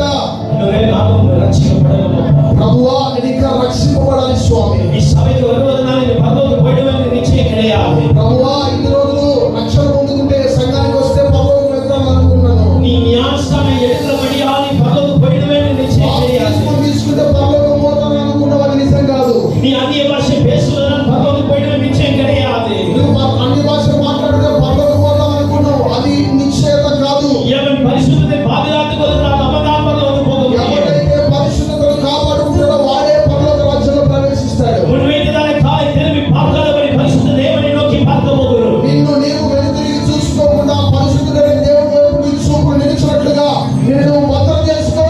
ஆண்டவரே நானும் ரட்சிக்கப்படணும். ప్రభువా నేను ఇంకా రక్షింపబడాలి స్వామి. ఈ సభకి வருவதனால நீ பரலோகத்துக்கு போய்டுவேன்னு நிச்சயம் கிடையாது. ప్రభువా ఇన్ని రోజులు రక్షణ పొందుకుంటే సంఘానికి వస్తే పరలోకం వెళ్తాను అనుకున్నాను. நீ ஞானஸ்நானம் எடுக்கிறபடியால் நீ பரலோகத்துக்கு போய்டுவேன்னு நிச்சయం கிடையாது. బాప్తిస్మం తీసుకుంటే పరలోకం పోతాను అనుకున్నావు, అది నిజం కాదు. நீ அந்நிய பாஷை பேசுவதனால் பரலோகத்துக்கு போய்டுவேன்னு நிச்சయం கிடையாது. నువ్వు అన్ని భాషలు మాట్లాడితే పరలోకం పోతాం అనుకున్నావు, అది నిశ్చయత కాదు. எவன் பரிசுத்தத்தை பாதுகாத்துக் கொள்கிறான் அவன் தான் பரலோகத்துக்கு போக முடியும். ఎవరైతే పరిశుద్ధతను కాపాడుకుంటాడో వాడే పరలోక రాజ్యంలో ప్రవేశిస్తాడు. உன் வீட்டுதான காலை திரும்பி பார்க்காதபடி பரிசுத்த தேவனை நோக்கி பார்க்க போகிறோம். నిన్ను నీవు వెనుతిరిగి చూసుకోకుండా పరిశుద్ధుడైన దేవుని వైపు నీ చూపు నిలిచినట్లుగా నిన్ను నువ్వు భద్రం చేసుకో.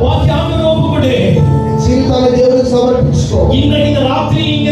வாக்கியாண்டவர் ஒப்புக்கொடு. జీవితాన్ని దేవునికి సమర్పించుకో. இன்றைக்கு இந்த ராத்திரி இங்க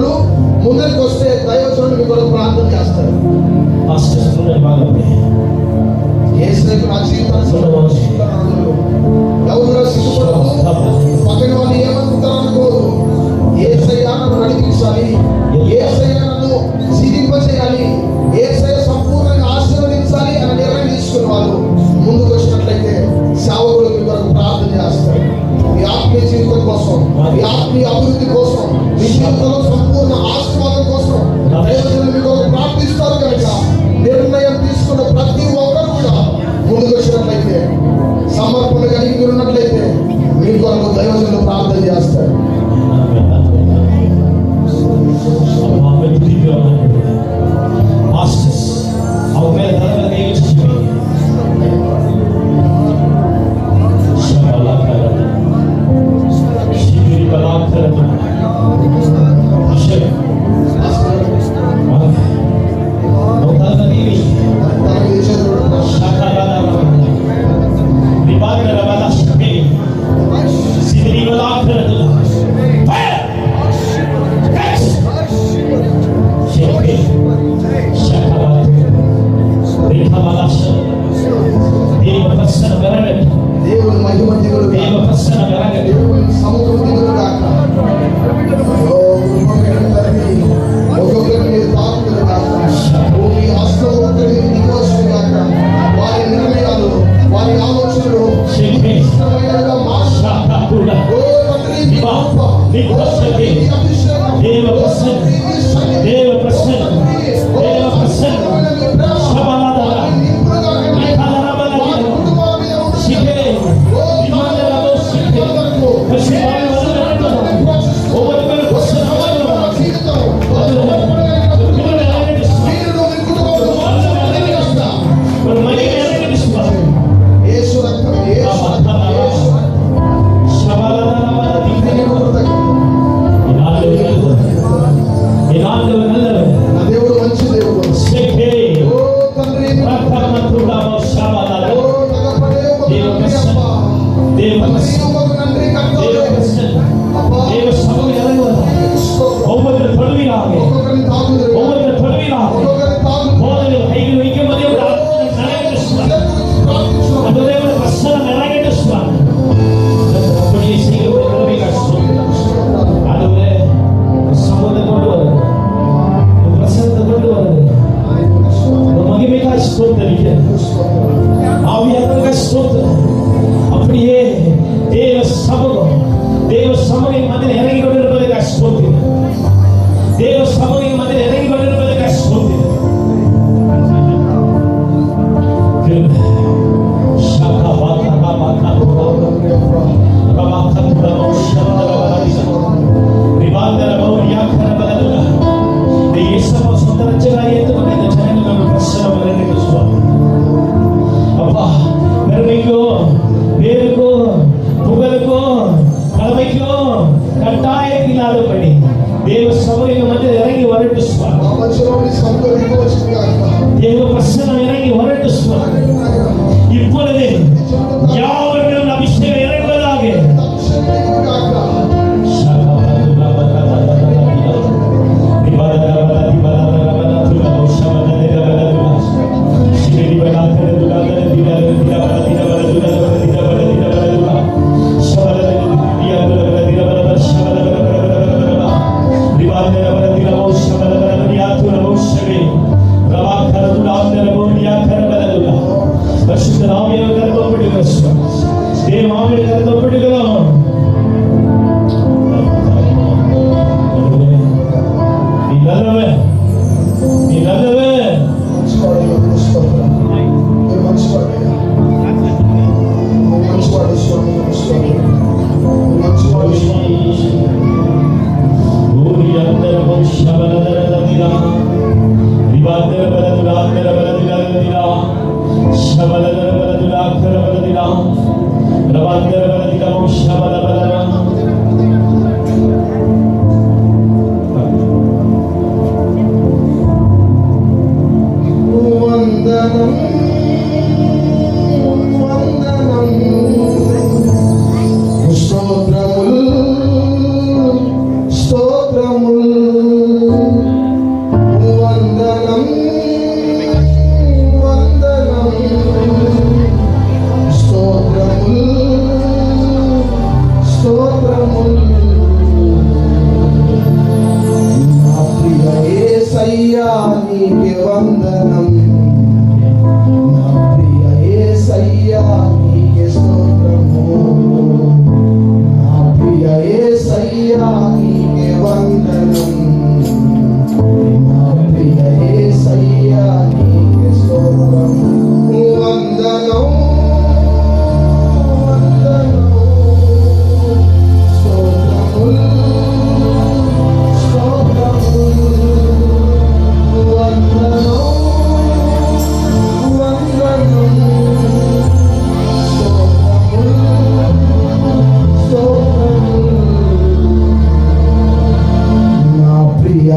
దైవజనులు ముందరికి వస్తే దైవజనులు మీ కొరకు ప్రార్థన చేస్తారు. పాస్టర్స్ ఉన్నది బాగా యేసుకు నా జీవితాన్ని సమర్పించుకుంటున్నాను. ఎవరు సిగ్గుపడదు, పక్కన వాళ్ళు ఏమనుకుంటారు అనుకోరు. యేసయ్య నన్ను నడిపించాలి, యేసయ్య నన్ను జీవింపజేయాలి, యేసయ్య సంపూర్ణంగా ఆశీర్వదించాలి అని నిర్ణయం తీసుకున్న వాళ్ళు ముందుకు వచ్చినట్లయితే సేవకులు మీ కొరకు ప్రార్థన చేస్తారు. మీ ఆత్మీయ జీవితం కోసం, మీ ఆత్మీయ అభివృద్ధి కోసం, మీ జీవితంలో సంపూర్ణ ఆశీర్వాదం కోసం దైవజనులు మీ కొరకు ప్రార్థిస్తారు. కనుక నిర్ణయం తీసుకున్న ప్రతి ఒక్కరు కూడా ముందుకు వచ్చినట్లయితే, సమర్పణ కలిగి మీరు ఉన్నట్లయితే మీ కొరకు దైవజనులు ప్రార్థన చేస్తారు. పాస్టర్స్ அவங்க மேல தலைமையில கை வச்சுட்டு దేవుని మహిమ దిగులు గాక, దేవుని సముద్రం దిగులు గాక. ఒక్కొక్కరిని మీరు తాకుతులు గాక, మీ హస్తం ఒక్కరిని దిగవచ్చును గాక. వారి నిర్ణయాలు, వారి ఆలోచనలు ఇష్టమైనగా మార్చాలి. ఓ తండ్రి, మీ కృప, మీ అభిషేకం, దేవ ప్రసన్న, దేవ ప్రసన్న, దేవ ప్రసన్న, దేవుడు మంచి దేవుడు. அப்படியே தேவ சமூகம் மத்தியில் இறங்கி கொண்டிருப்பதற்காக ஸ்தோத்திரம். தேவ சமூகம் மத்தியில் இறங்கி கொண்டிருப்பதற்காக ஸ்தோத்திரம். தேவ சமூகம் மத்தியில் இறங்கி வரட்டு தேவ பிரசன்னம் இறங்கி வரட்டு இப்பொழுது யாவர்களும் அபிஷேகம் இறங்குவதாக. స్తోత్రముల్ నీకే వందనం, నా ప్రియ యేసయ్యా నీకే స్తోత్రము, నా ప్రియ యేసయ్యా నీకే వందనం, నా ప్రియ యేసయ్యా నీకే స్తోత్రము. వందనం వందనం స్తోత్రములు స్తోత్రములు వందనం వందనం స్తోత్రములు స్తోత్రములు నా ప్రియ